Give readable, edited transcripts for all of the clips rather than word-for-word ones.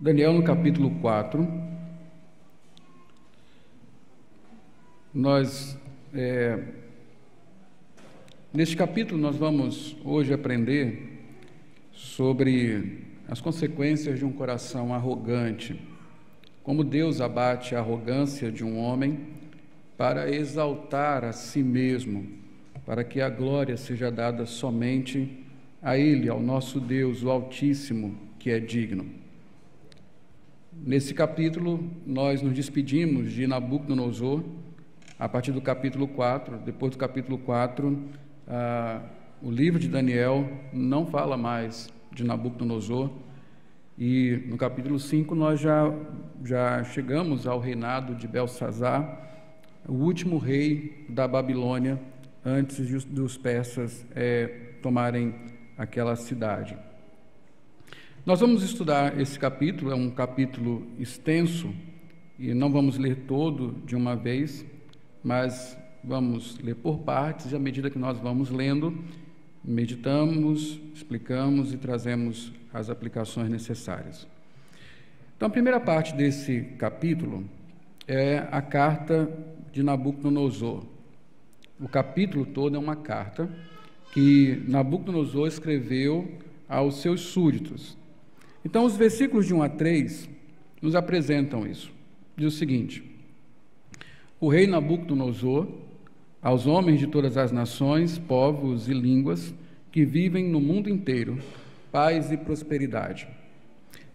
Daniel, no capítulo 4, neste capítulo nós vamos hoje aprender sobre as consequências de um coração arrogante, como Deus abate a arrogância de um homem para exaltar a si mesmo, para que a glória seja dada somente a Ele, ao nosso Deus, o Altíssimo, que é digno. Nesse capítulo, nós nos despedimos de Nabucodonosor, a partir do capítulo 4. Depois do capítulo 4, o livro de Daniel não fala mais de Nabucodonosor, e no capítulo 5 nós já chegamos ao reinado de Belsazar, o último rei da Babilônia, antes dos persas tomarem aquela cidade. Nós vamos estudar esse capítulo, é um capítulo extenso, e não vamos ler todo de uma vez, mas vamos ler por partes, e à medida que nós vamos lendo, meditamos, explicamos e trazemos as aplicações necessárias. Então, a primeira parte desse capítulo é a carta de Nabucodonosor. O capítulo todo é uma carta que Nabucodonosor escreveu aos seus súditos. Então, os versículos de 1 a 3 nos apresentam isso. Diz o seguinte: o rei Nabucodonosor, aos homens de todas as nações, povos e línguas que vivem no mundo inteiro, paz e prosperidade.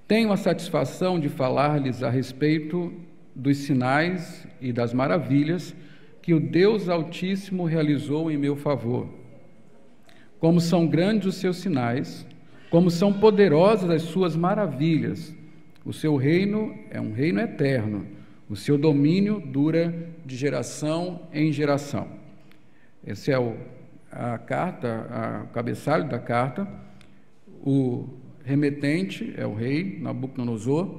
Tenho a satisfação de falar-lhes a respeito dos sinais e das maravilhas que o Deus Altíssimo realizou em meu favor. Como são grandes os seus sinais, como são poderosas as suas maravilhas. O seu reino é um reino eterno, o seu domínio dura de geração em geração. Esse é a carta, o cabeçalho da carta. O remetente é o rei Nabucodonosor.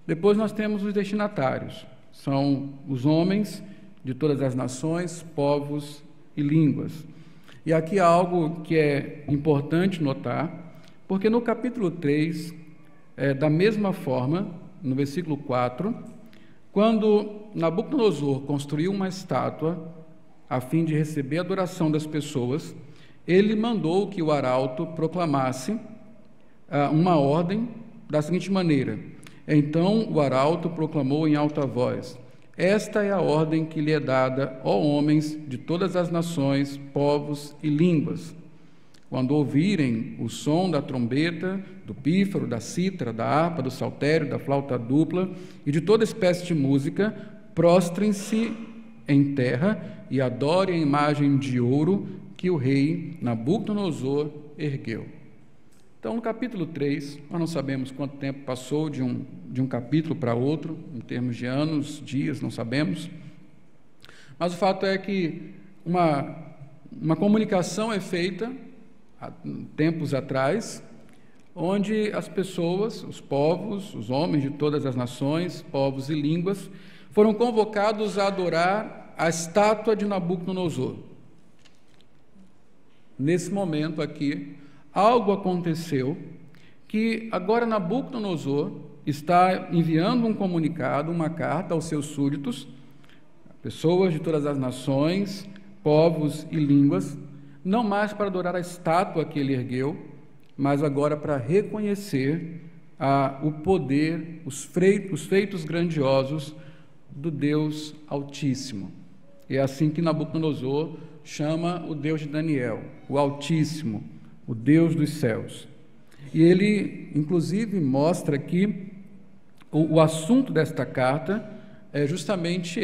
Depois nós temos os destinatários, são os homens de todas as nações, povos e línguas. E aqui há algo que é importante notar, porque no capítulo 3, da mesma forma, no versículo 4, quando Nabucodonosor construiu uma estátua a fim de receber a adoração das pessoas, ele mandou que o arauto proclamasse uma ordem da seguinte maneira: então o arauto proclamou em alta voz: esta é a ordem que lhe é dada, ó homens de todas as nações, povos e línguas. Quando ouvirem o som da trombeta, do pífaro, da cítara, da harpa, do saltério, da flauta dupla e de toda espécie de música, prostrem-se em terra e adorem a imagem de ouro que o rei Nabucodonosor ergueu. Então, no capítulo 3, nós não sabemos quanto tempo passou de um capítulo para outro, em termos de anos, dias, não sabemos. Mas o fato é que uma comunicação é feita há tempos atrás, onde as pessoas, os povos, os homens de todas as nações, povos e línguas, foram convocados a adorar a estátua de Nabucodonosor. Nesse momento aqui, algo aconteceu que agora Nabucodonosor está enviando um comunicado, uma carta aos seus súditos, pessoas de todas as nações, povos e línguas, não mais para adorar a estátua que ele ergueu, mas agora para reconhecer o poder, os feitos grandiosos do Deus Altíssimo. E é assim que Nabucodonosor chama o Deus de Daniel, o Altíssimo, o Deus dos céus. E ele, inclusive, mostra que o assunto desta carta é justamente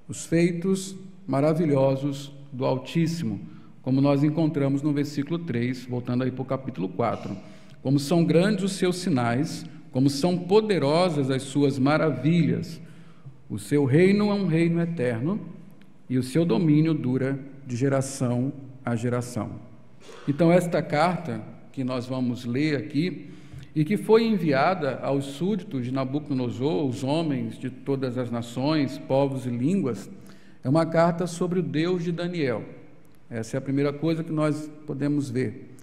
os feitos maravilhosos do Altíssimo, como nós encontramos no versículo 3, voltando aí para o capítulo 4. Como são grandes os seus sinais, como são poderosas as suas maravilhas. O seu reino é um reino eterno e o seu domínio dura de geração a geração. Então, esta carta que nós vamos ler aqui, e que foi enviada aos súditos de Nabucodonosor, os homens de todas as nações, povos e línguas, é uma carta sobre o Deus de Daniel. Essa é a primeira coisa que nós podemos ver,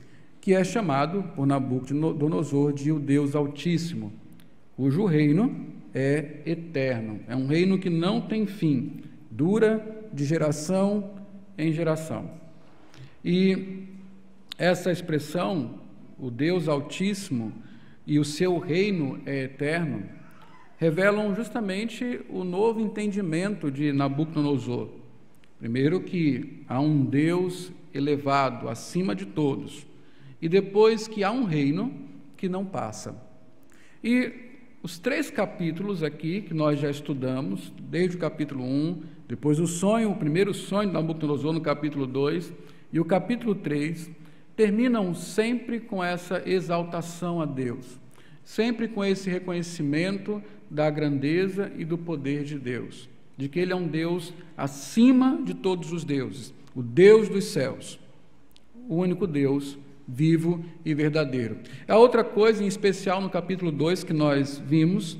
que é chamado por Nabucodonosor de o Deus Altíssimo, cujo reino é eterno. É um reino que não tem fim, dura de geração em geração. E essa expressão, o Deus Altíssimo e o seu reino é eterno, revelam justamente o novo entendimento de Nabucodonosor. Primeiro, que há um Deus elevado acima de todos, e depois que há um reino que não passa. E os 3 capítulos aqui que nós já estudamos, desde o capítulo 1, depois o primeiro sonho de Nabucodonosor no capítulo 2 e o capítulo 3, terminam sempre com essa exaltação a Deus, sempre com esse reconhecimento da grandeza e do poder de Deus, de que Ele é um Deus acima de todos os deuses, o Deus dos céus, o único Deus vivo e verdadeiro. A outra coisa em especial no capítulo 2 que nós vimos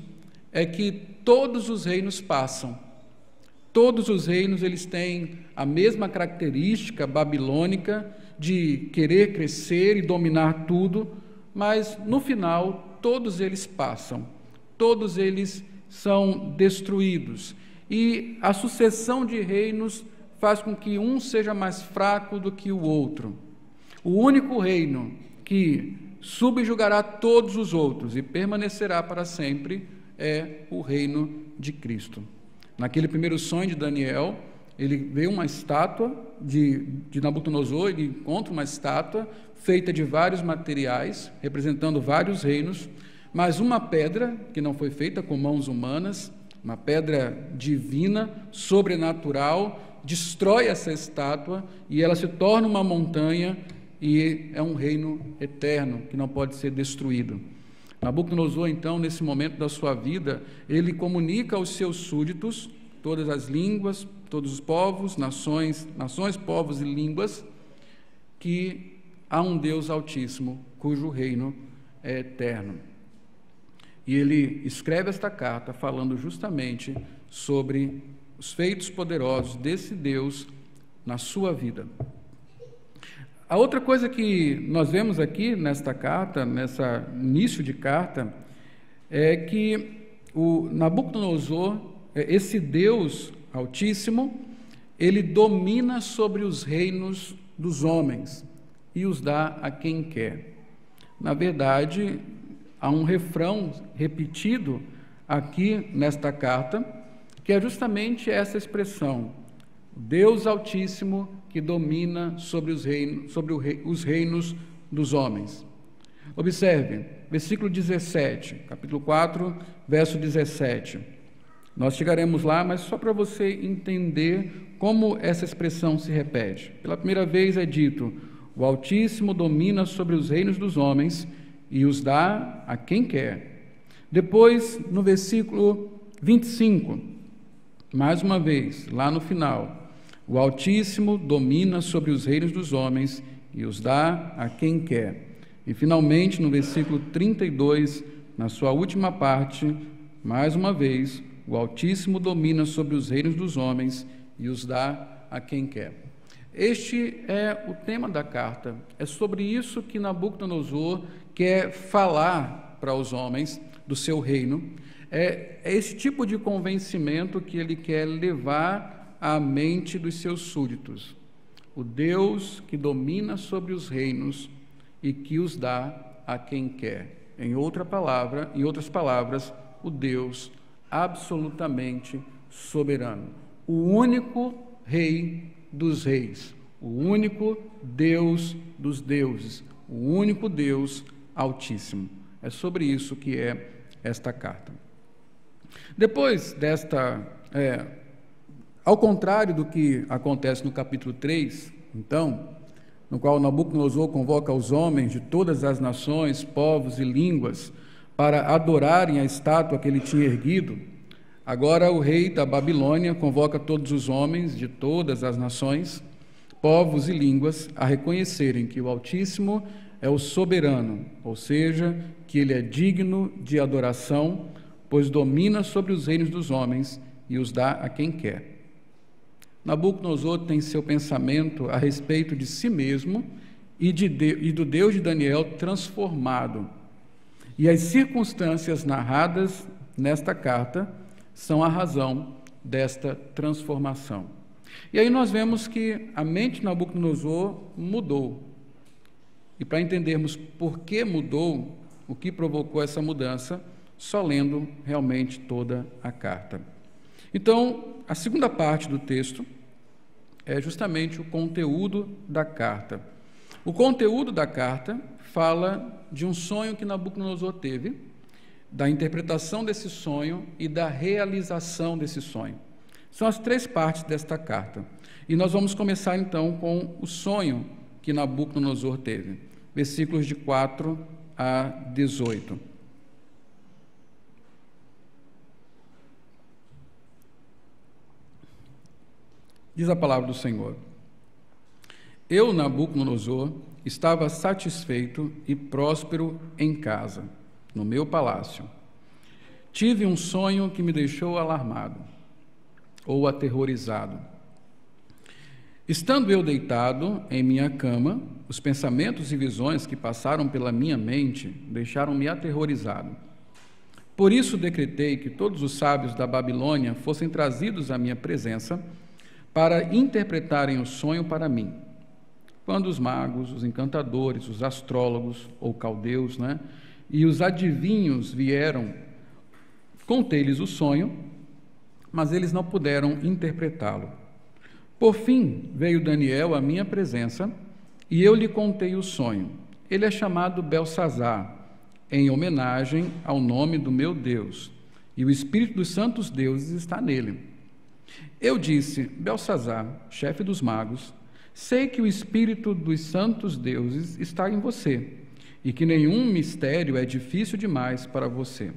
é que todos os reinos passam. Todos os reinos eles têm a mesma característica babilônica de querer crescer e dominar tudo, mas no final todos eles passam, todos eles são destruídos. E a sucessão de reinos faz com que um seja mais fraco do que o outro. O único reino que subjugará todos os outros e permanecerá para sempre é o reino de Cristo. Naquele primeiro sonho de Daniel, ele vê uma estátua de Nabucodonosor, ele encontra uma estátua feita de vários materiais, representando vários reinos, mas uma pedra que não foi feita com mãos humanas, uma pedra divina, sobrenatural, destrói essa estátua e ela se torna uma montanha e é um reino eterno que não pode ser destruído. Nabucodonosor, então, nesse momento da sua vida, ele comunica aos seus súditos, todas as línguas, todos os povos, nações, povos e línguas, que há um Deus Altíssimo, cujo reino é eterno. E ele escreve esta carta falando justamente sobre os feitos poderosos desse Deus na sua vida. A outra coisa que nós vemos aqui nesta carta, nesse início de carta, é que o Nabucodonosor, esse Deus Altíssimo, ele domina sobre os reinos dos homens e os dá a quem quer. Na verdade, há um refrão repetido aqui nesta carta, que é justamente essa expressão: Deus Altíssimo que domina sobre os reinos dos homens. Observe, versículo 17, capítulo 4, verso 17. Nós chegaremos lá, mas só para você entender como essa expressão se repete. Pela primeira vez é dito: o Altíssimo domina sobre os reinos dos homens e os dá a quem quer. Depois, no versículo 25, mais uma vez, lá no final: o Altíssimo domina sobre os reinos dos homens e os dá a quem quer. E, finalmente, no versículo 32, na sua última parte, mais uma vez: o Altíssimo domina sobre os reinos dos homens e os dá a quem quer. Este é o tema da carta. É sobre isso que Nabucodonosor quer falar para os homens do seu reino. É esse tipo de convencimento que ele quer levar à mente dos seus súditos. O Deus que domina sobre os reinos e que os dá a quem quer. Em outras palavras, o Deus absolutamente soberano. O único Rei dos reis, o único Deus dos deuses, o único Deus Altíssimo. É sobre isso que é esta carta. Depois desta... Ao contrário do que acontece no capítulo 3, então, no qual Nabucodonosor convoca os homens de todas as nações, povos e línguas para adorarem a estátua que ele tinha erguido, agora o rei da Babilônia convoca todos os homens de todas as nações, povos e línguas a reconhecerem que o Altíssimo é o soberano, ou seja, que ele é digno de adoração, pois domina sobre os reinos dos homens e os dá a quem quer. Nabucodonosor tem seu pensamento a respeito de si mesmo e do Deus de Daniel transformado. E as circunstâncias narradas nesta carta são a razão desta transformação. E aí nós vemos que a mente de Nabucodonosor mudou. E para entendermos por que mudou, o que provocou essa mudança, só lendo realmente toda a carta. Então, a segunda parte do texto é justamente o conteúdo da carta. O conteúdo da carta fala de um sonho que Nabucodonosor teve, da interpretação desse sonho e da realização desse sonho. São as três partes desta carta. E nós vamos começar então com o sonho que Nabucodonosor teve. Versículos de 4 a 18. Diz a palavra do Senhor: Eu, Nabucodonosor, estava satisfeito e próspero em casa, no meu palácio. Tive um sonho que me deixou alarmado ou aterrorizado. Estando eu deitado em minha cama, os pensamentos e visões que passaram pela minha mente deixaram-me aterrorizado. Por isso decretei que todos os sábios da Babilônia fossem trazidos à minha presença para interpretarem o sonho para mim. Quando os magos, os encantadores, os astrólogos ou caldeus, e os adivinhos vieram, contei-lhes o sonho, mas eles não puderam interpretá-lo. Por fim, veio Daniel à minha presença e eu lhe contei o sonho. Ele é chamado Beltsazar, em homenagem ao nome do meu Deus, e o Espírito dos santos deuses está nele. Eu disse: Beltsazar, chefe dos magos, sei que o Espírito dos santos deuses está em você, e que nenhum mistério é difícil demais para você.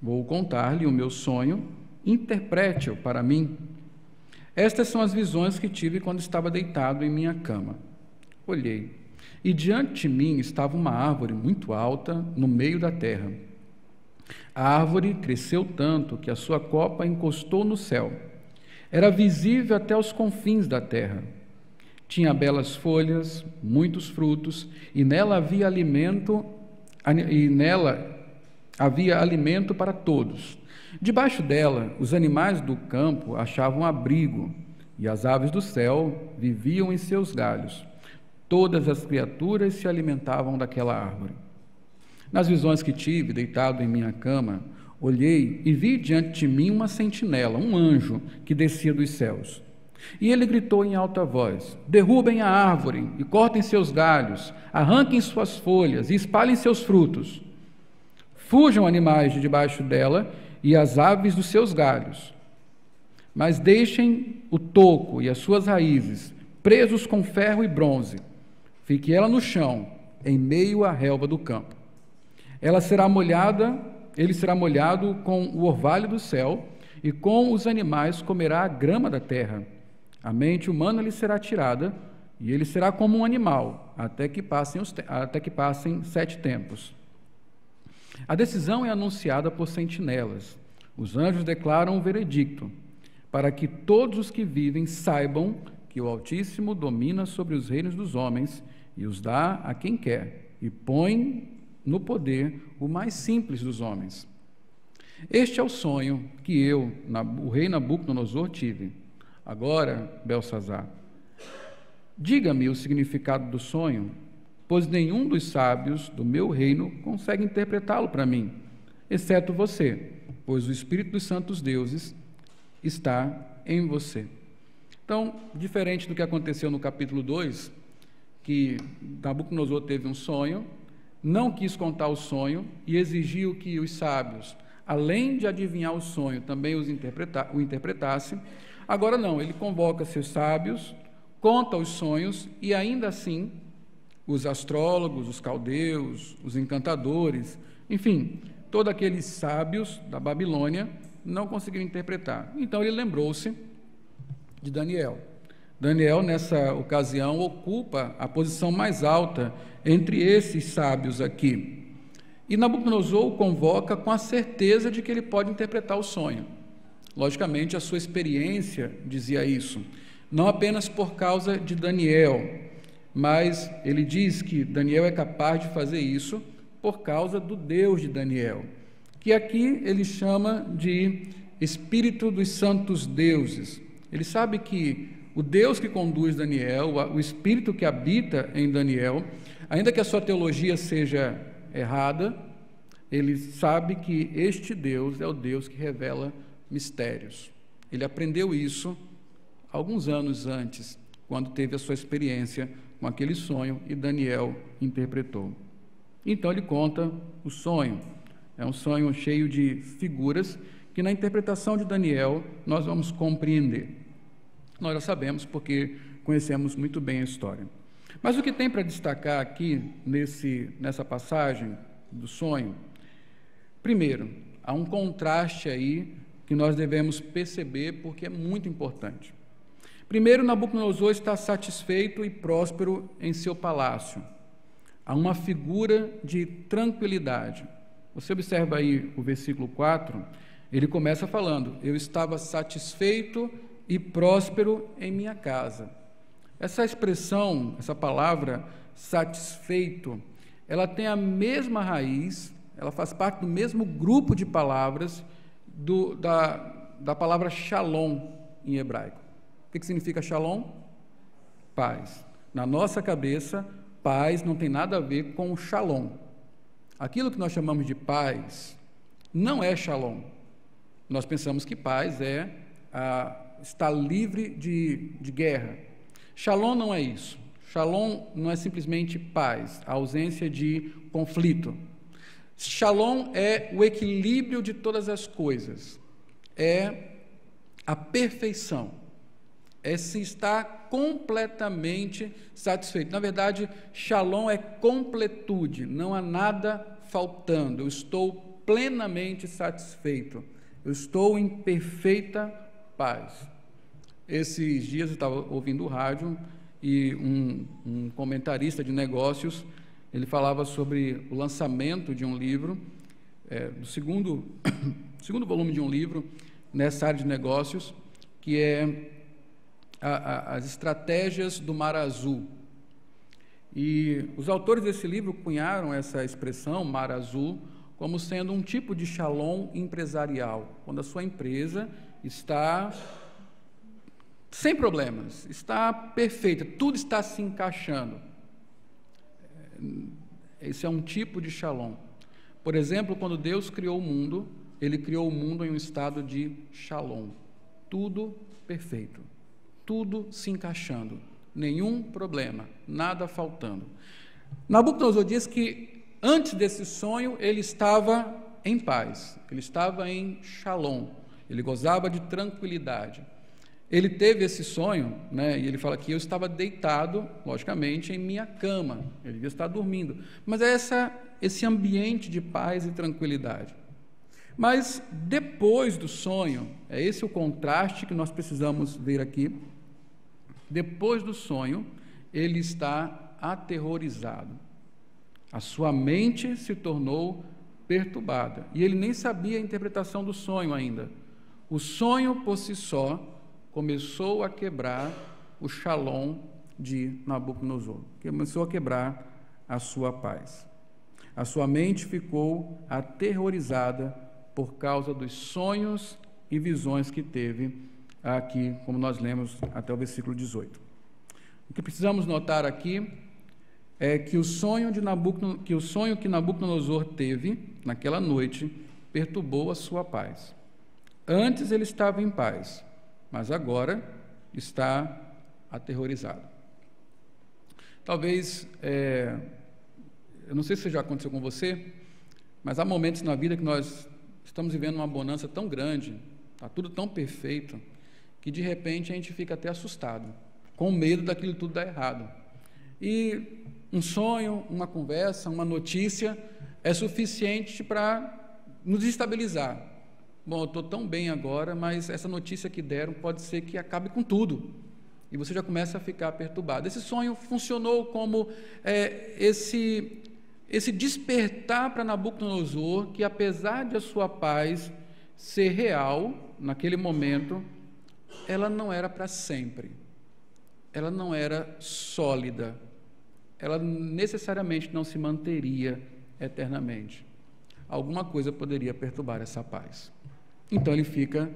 Vou contar-lhe o meu sonho, interprete-o para mim. Estas são as visões que tive quando estava deitado em minha cama. Olhei, e diante de mim estava uma árvore muito alta no meio da terra. A árvore cresceu tanto que a sua copa encostou no céu. Era visível até os confins da terra. Tinha belas folhas, muitos frutos, e nela havia alimento para todos. Debaixo dela, os animais do campo achavam abrigo, e as aves do céu viviam em seus galhos. Todas as criaturas se alimentavam daquela árvore. Nas visões que tive, deitado em minha cama, olhei e vi diante de mim uma sentinela, um anjo, que descia dos céus. E ele gritou em alta voz: derrubem a árvore e cortem seus galhos, arranquem suas folhas e espalhem seus frutos. Fujam animais de debaixo dela e as aves dos seus galhos, mas deixem o toco e as suas raízes presos com ferro e bronze. Fique ela no chão, em meio à relva do campo. Ele será molhado com o orvalho do céu, e com os animais comerá a grama da terra. A mente humana lhe será tirada, e ele será como um animal, até que passem 7 tempos. A decisão é anunciada por sentinelas. Os anjos declaram o veredicto, para que todos os que vivem saibam que o Altíssimo domina sobre os reinos dos homens e os dá a quem quer, e põe no poder o mais simples dos homens. Este é o sonho que eu, o rei Nabucodonosor, tive. Agora, Beltsazar, diga-me o significado do sonho, pois nenhum dos sábios do meu reino consegue interpretá-lo para mim, exceto você, pois o Espírito dos santos deuses está em você. Então, diferente do que aconteceu no capítulo 2, que Nabucodonosor teve um sonho, não quis contar o sonho e exigiu que os sábios, além de adivinhar o sonho, também o interpretassem. Agora não, ele convoca seus sábios, conta os sonhos e ainda assim os astrólogos, os caldeus, os encantadores, enfim, todos aqueles sábios da Babilônia não conseguiram interpretar. Então ele lembrou-se de Daniel. Daniel, nessa ocasião, ocupa a posição mais alta entre esses sábios aqui. E Nabucodonosor o convoca com a certeza de que ele pode interpretar o sonho. Logicamente, a sua experiência dizia isso, não apenas por causa de Daniel, mas ele diz que Daniel é capaz de fazer isso por causa do Deus de Daniel, que aqui ele chama de Espírito dos Santos Deuses. Ele sabe que o Deus que conduz Daniel, o Espírito que habita em Daniel, ainda que a sua teologia seja errada, ele sabe que este Deus é o Deus que revela mistérios. Ele aprendeu isso alguns anos antes, quando teve a sua experiência com aquele sonho e Daniel interpretou. Então ele conta o sonho. É um sonho cheio de figuras que na interpretação de Daniel nós vamos compreender. Nós já sabemos porque conhecemos muito bem a história. Mas o que tem para destacar aqui nessa passagem do sonho? Primeiro, há um contraste aí que nós devemos perceber porque é muito importante. Primeiro, Nabucodonosor está satisfeito e próspero em seu palácio. Há uma figura de tranquilidade. Você observa aí o versículo 4, ele começa falando: eu estava satisfeito e próspero em minha casa. Essa expressão, essa palavra satisfeito, ela tem a mesma raiz, ela faz parte do mesmo grupo de palavras da palavra shalom em hebraico. O que significa shalom? Paz. Na nossa cabeça, paz não tem nada a ver com shalom. Aquilo que nós chamamos de paz não é shalom. Nós pensamos que paz é estar livre de guerra. Shalom não é isso. Shalom não é simplesmente paz, a ausência de conflito. Shalom é o equilíbrio de todas as coisas, é a perfeição, é se estar completamente satisfeito. Na verdade, shalom é completude, não há nada faltando, eu estou plenamente satisfeito, eu estou em perfeita paz. Esses dias eu estava ouvindo o rádio e um comentarista de negócios, ele falava sobre o lançamento de um livro, do segundo volume de um livro nessa área de negócios, que é as estratégias do Mar Azul. E os autores desse livro cunharam essa expressão, Mar Azul, como sendo um tipo de shalom empresarial, quando a sua empresa está sem problemas, está perfeita, tudo está se encaixando. Esse é um tipo de shalom. Por exemplo, quando Deus criou o mundo, Ele criou o mundo em um estado de shalom, tudo perfeito, tudo se encaixando, nenhum problema, nada faltando. Nabucodonosor diz que antes desse sonho ele estava em paz, ele estava em shalom, ele gozava de tranquilidade. Ele teve esse sonho, né, e ele fala que eu estava deitado, logicamente, em minha cama, ele devia estar dormindo, mas é esse ambiente de paz e tranquilidade. Mas depois do sonho, é esse o contraste que nós precisamos ver aqui. Depois do sonho, ele está aterrorizado. A sua mente se tornou perturbada e ele nem sabia a interpretação do sonho ainda. O sonho por si só começou a quebrar o shalom de Nabucodonosor, começou a quebrar a sua paz. A sua mente ficou aterrorizada por causa dos sonhos e visões que teve aqui, como nós lemos até o versículo 18. O que precisamos notar aqui é que o sonho que Nabucodonosor teve naquela noite perturbou a sua paz. Antes ele estava em paz, mas agora está aterrorizado. Talvez, eu não sei se já aconteceu com você, mas há momentos na vida que nós estamos vivendo uma bonança tão grande, está tudo tão perfeito, que de repente a gente fica até assustado, com medo daquilo tudo dar errado. E um sonho, uma conversa, uma notícia é suficiente para nos estabilizar. Bom, eu estou tão bem agora, mas essa notícia que deram pode ser que acabe com tudo. E você já começa a ficar perturbado. Esse sonho funcionou como esse despertar para Nabucodonosor, que apesar de a sua paz ser real, naquele momento, ela não era para sempre. Ela não era sólida. Ela necessariamente não se manteria eternamente. Alguma coisa poderia perturbar essa paz. Então ele fica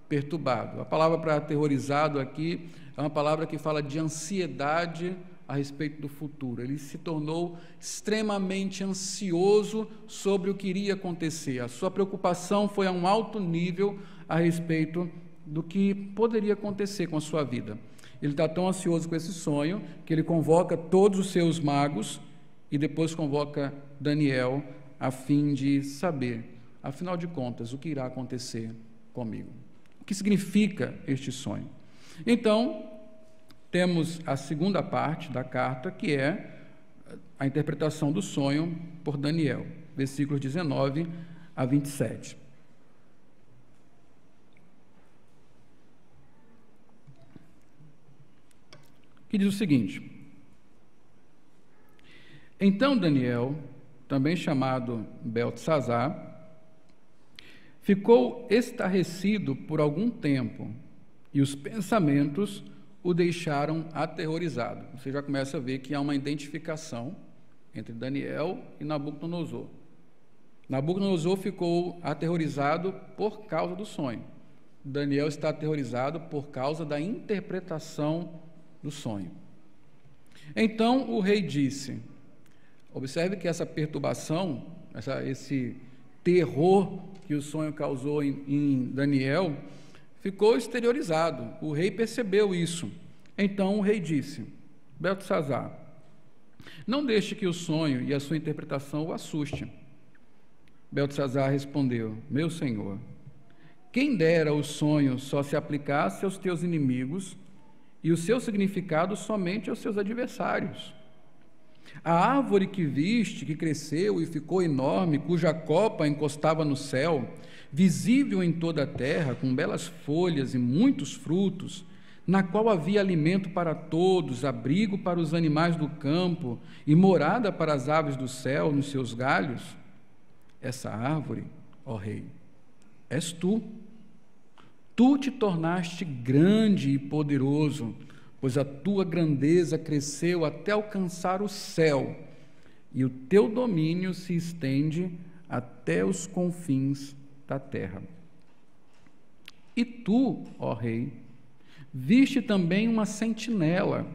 perturbado. A palavra para aterrorizado aqui é uma palavra que fala de ansiedade a respeito do futuro. Ele se tornou extremamente ansioso sobre o que iria acontecer. A sua preocupação foi a um alto nível a respeito do que poderia acontecer com a sua vida. Ele está tão ansioso com esse sonho que ele convoca todos os seus magos e depois convoca Daniel a fim de saber, afinal de contas, o que irá acontecer comigo. O que significa este sonho? Então, temos a segunda parte da carta, que é a interpretação do sonho por Daniel, versículos 19 a 27. Que diz o seguinte: então Daniel, também chamado Beltesazar, ficou estarrecido por algum tempo, e os pensamentos o deixaram aterrorizado. Você já começa a ver que há uma identificação entre Daniel e Nabucodonosor. Nabucodonosor ficou aterrorizado por causa do sonho. Daniel está aterrorizado por causa da interpretação do sonho. Então o rei disse, observe que essa perturbação, esse terror que o sonho causou em Daniel, ficou exteriorizado. O rei percebeu isso. Então o rei disse, Beltesazar, não deixe que o sonho e a sua interpretação o assuste. Beltesazar respondeu, meu senhor, quem dera o sonho só se aplicasse aos teus inimigos e o seu significado somente aos seus adversários. A árvore que viste, que cresceu e ficou enorme, cuja copa encostava no céu, visível em toda a terra, com belas folhas e muitos frutos, na qual havia alimento para todos, abrigo para os animais do campo e morada para as aves do céu nos seus galhos, essa árvore, ó rei, és tu. Tu te tornaste grande e poderoso, pois a tua grandeza cresceu até alcançar o céu, e o teu domínio se estende até os confins da terra. E tu, ó rei, viste também uma sentinela,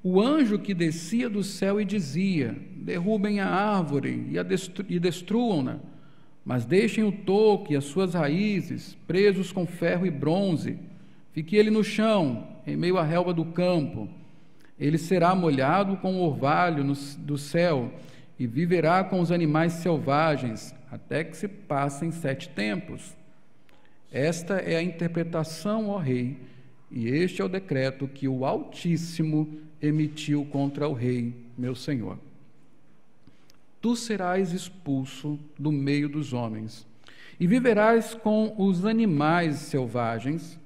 o anjo que descia do céu e dizia, derrubem a árvore e destruam-na, mas deixem o toco e as suas raízes, presos com ferro e bronze, fique ele no chão, em meio à relva do campo. Ele será molhado com o orvalho do céu e viverá com os animais selvagens, até que se passem 7 tempos. Esta é a interpretação, ó rei, e este é o decreto que o Altíssimo emitiu contra o rei, meu senhor. Tu serás expulso do meio dos homens, e viverás com os animais selvagens,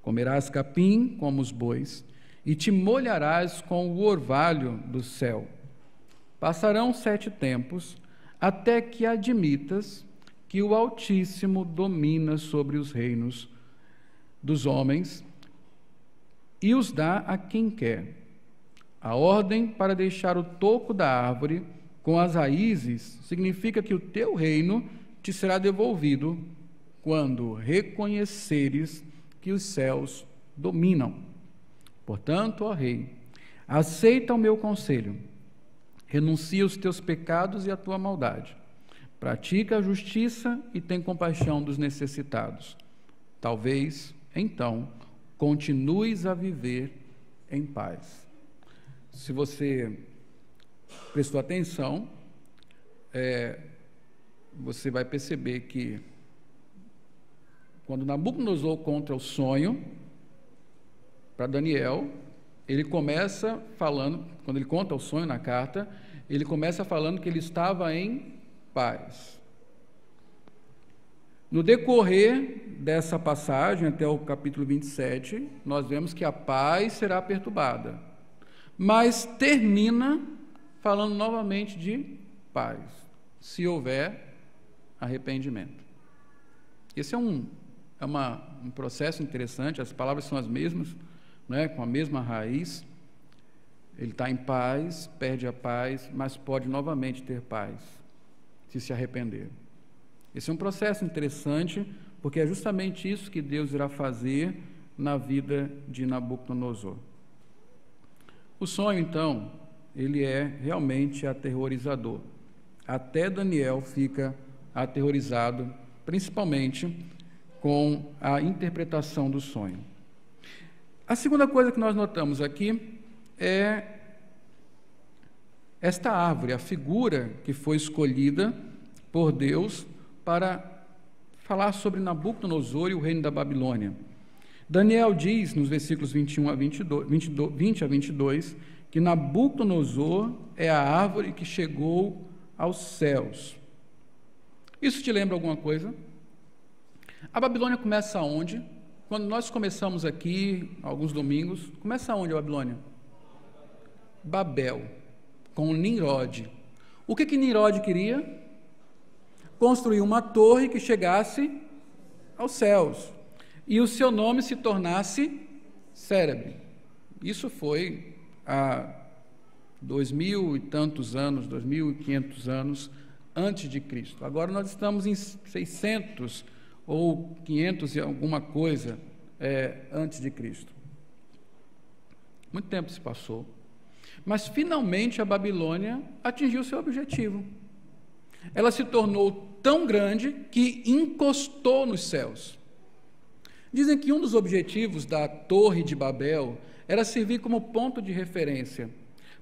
comerás capim como os bois, e te molharás com o orvalho do céu. Passarão 7 tempos, até que admitas que o Altíssimo domina sobre os reinos dos homens e os dá a quem quer. A ordem para deixar o toco da árvore com as raízes significa que o teu reino te será devolvido quando reconheceres que os céus dominam. Portanto, ó rei, aceita o meu conselho, renuncia os teus pecados e a tua maldade, pratica a justiça e tem compaixão dos necessitados. Talvez, então, continues a viver em paz. Se você prestou atenção, você vai perceber que quando Nabucodonosor conta o sonho para Daniel, ele começa falando, quando ele conta o sonho na carta, ele começa falando que ele estava em paz. No decorrer dessa passagem, até o capítulo 27, nós vemos que a paz será perturbada, mas termina falando novamente de paz, se houver arrependimento. Esse é um processo interessante, as palavras são as mesmas, né, com a mesma raiz. Ele está em paz, perde a paz, mas pode novamente ter paz. se arrepender. Esse é um processo interessante, porque é justamente isso que Deus irá fazer na vida de Nabucodonosor. O sonho, então, ele é realmente aterrorizador. Até Daniel fica aterrorizado, principalmente com a interpretação do sonho. A segunda coisa que nós notamos aqui é esta árvore, a figura que foi escolhida por Deus para falar sobre Nabucodonosor e o reino da Babilônia. Daniel diz, nos versículos 20 a 22, que Nabucodonosor é a árvore que chegou aos céus. Isso te lembra alguma coisa? A Babilônia começa onde? Quando nós começamos aqui, alguns domingos, começa onde a Babilônia? Babel, com Nimrod. O que Nimrod queria? Construir uma torre que chegasse aos céus e o seu nome se tornasse Cérebre. Isso foi há 2.000 e tantos anos, 2.500 anos antes de Cristo. Agora nós estamos em 600 ou 500 e alguma coisa antes de Cristo. Muito tempo se passou, mas finalmente a Babilônia atingiu seu objetivo. Ela se tornou tão grande que encostou nos céus. Dizem que um dos objetivos da Torre de Babel era servir como ponto de referência,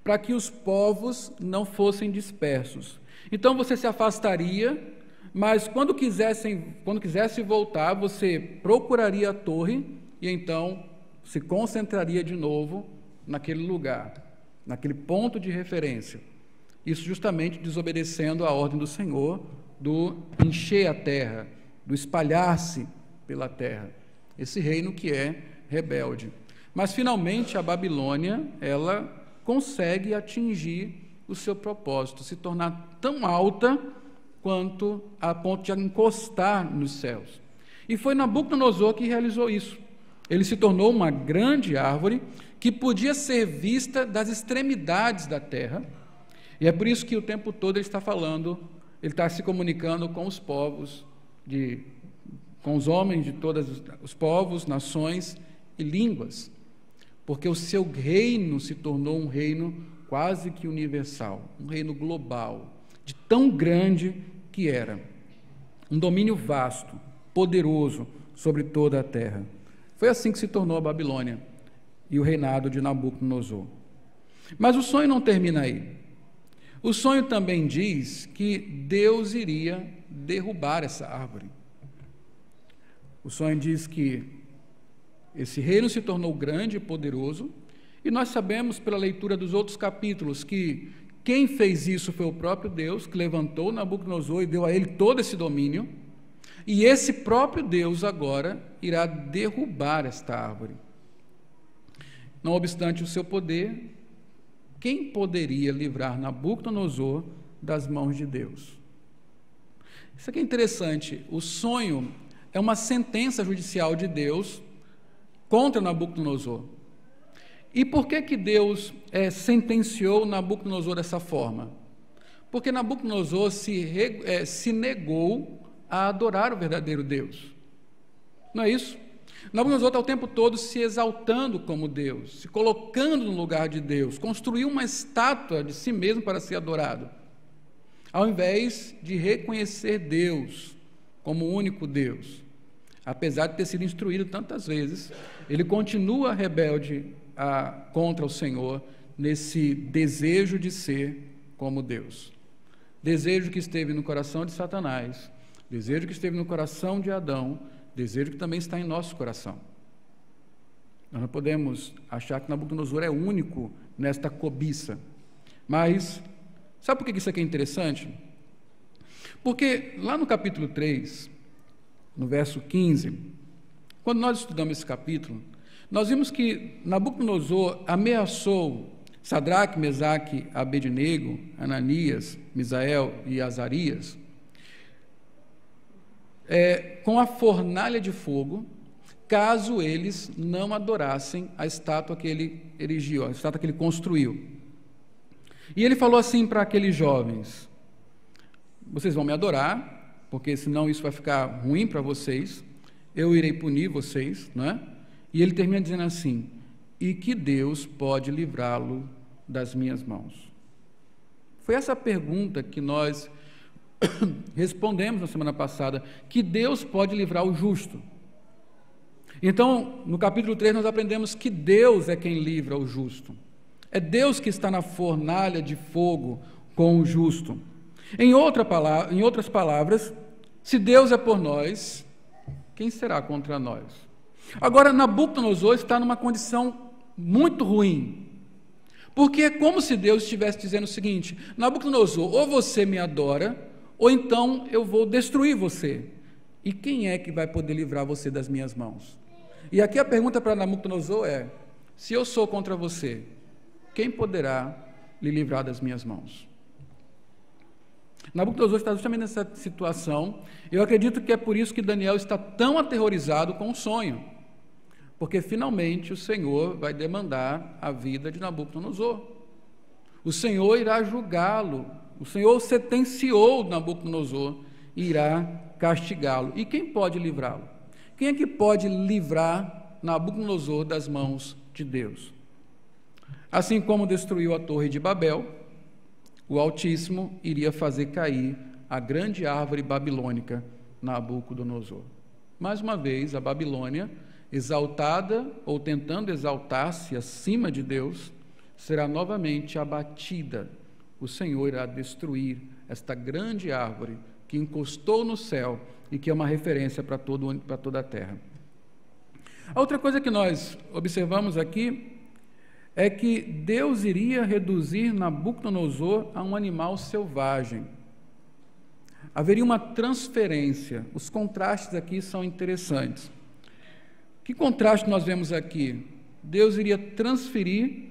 para que os povos não fossem dispersos. Então você se afastaria, mas quando quisesse voltar, você procuraria a torre e então se concentraria de novo naquele lugar, naquele ponto de referência. Isso justamente desobedecendo a ordem do Senhor do encher a terra, do espalhar-se pela terra. Esse reino que é rebelde. Mas finalmente a Babilônia, ela consegue atingir o seu propósito, se tornar tão alta quanto a ponto de encostar nos céus. E foi Nabucodonosor que realizou isso. Ele se tornou uma grande árvore que podia ser vista das extremidades da terra, e é por isso que o tempo todo ele está falando, ele está se comunicando com os povos, com os homens de todos os povos, nações e línguas, porque o seu reino se tornou um reino quase que universal, um reino global, de tão grande que era, um domínio vasto, poderoso sobre toda a terra. Foi assim que se tornou a Babilônia e o reinado de Nabucodonosor. Mas o sonho não termina aí. O sonho também diz que Deus iria derrubar essa árvore. O sonho diz que esse reino se tornou grande e poderoso, e nós sabemos pela leitura dos outros capítulos que quem fez isso foi o próprio Deus, que levantou Nabucodonosor e deu a ele todo esse domínio, e esse próprio Deus agora irá derrubar esta árvore. Não obstante o seu poder, quem poderia livrar Nabucodonosor das mãos de Deus? Isso aqui é interessante. O sonho é uma sentença judicial de Deus contra Nabucodonosor. E por que Deus sentenciou Nabucodonosor dessa forma? Porque Nabucodonosor se negou a adorar o verdadeiro Deus. Não é isso? Nabucodonosor está o tempo todo se exaltando como Deus, se colocando no lugar de Deus, construiu uma estátua de si mesmo para ser adorado, ao invés de reconhecer Deus como o único Deus. Apesar de ter sido instruído tantas vezes, ele continua rebelde contra o Senhor nesse desejo de ser como Deus. Desejo que esteve no coração de Satanás, desejo que esteve no coração de Adão, desejo que também está em nosso coração. Nós não podemos achar que Nabucodonosor é único nesta cobiça. Mas, sabe por que isso aqui é interessante? Porque lá no capítulo 3, no verso 15, quando nós estudamos esse capítulo, nós vimos que Nabucodonosor ameaçou Sadraque, Mesaque, Abednego, Ananias, Misael e Azarias, com a fornalha de fogo, caso eles não adorassem a estátua que ele erigiu, a estátua que ele construiu. E ele falou assim para aqueles jovens: vocês vão me adorar, porque senão isso vai ficar ruim para vocês, eu irei punir vocês, não é? E ele termina dizendo assim, e que Deus pode livrá-lo das minhas mãos. Foi essa pergunta que nós respondemos na semana passada, que Deus pode livrar o justo. Então, no capítulo 3, nós aprendemos que Deus é quem livra o justo. É Deus que está na fornalha de fogo com o justo. Em outras palavras, se Deus é por nós, quem será contra nós? Agora, Nabucodonosor está numa condição muito ruim, porque é como se Deus estivesse dizendo o seguinte, Nabucodonosor, ou você me adora, ou então eu vou destruir você. E quem é que vai poder livrar você das minhas mãos? E aqui a pergunta para Nabucodonosor é, se eu sou contra você, quem poderá lhe livrar das minhas mãos? Nabucodonosor está justamente nessa situação. Eu acredito que é por isso que Daniel está tão aterrorizado com o sonho, porque finalmente o Senhor vai demandar a vida de Nabucodonosor. O Senhor irá julgá-lo, o Senhor sentenciou Nabucodonosor e irá castigá-lo. E quem pode livrá-lo? Quem é que pode livrar Nabucodonosor das mãos de Deus? Assim como destruiu a Torre de Babel, o Altíssimo iria fazer cair a grande árvore babilônica Nabucodonosor. Mais uma vez, a Babilônia, exaltada ou tentando exaltar-se acima de Deus, será novamente abatida. O Senhor irá destruir esta grande árvore que encostou no céu e que é uma referência para toda a terra. A outra coisa que nós observamos aqui é que Deus iria reduzir Nabucodonosor a um animal selvagem. Haveria uma transferência. Os contrastes aqui são interessantes. Que contraste nós vemos aqui? Deus iria transferir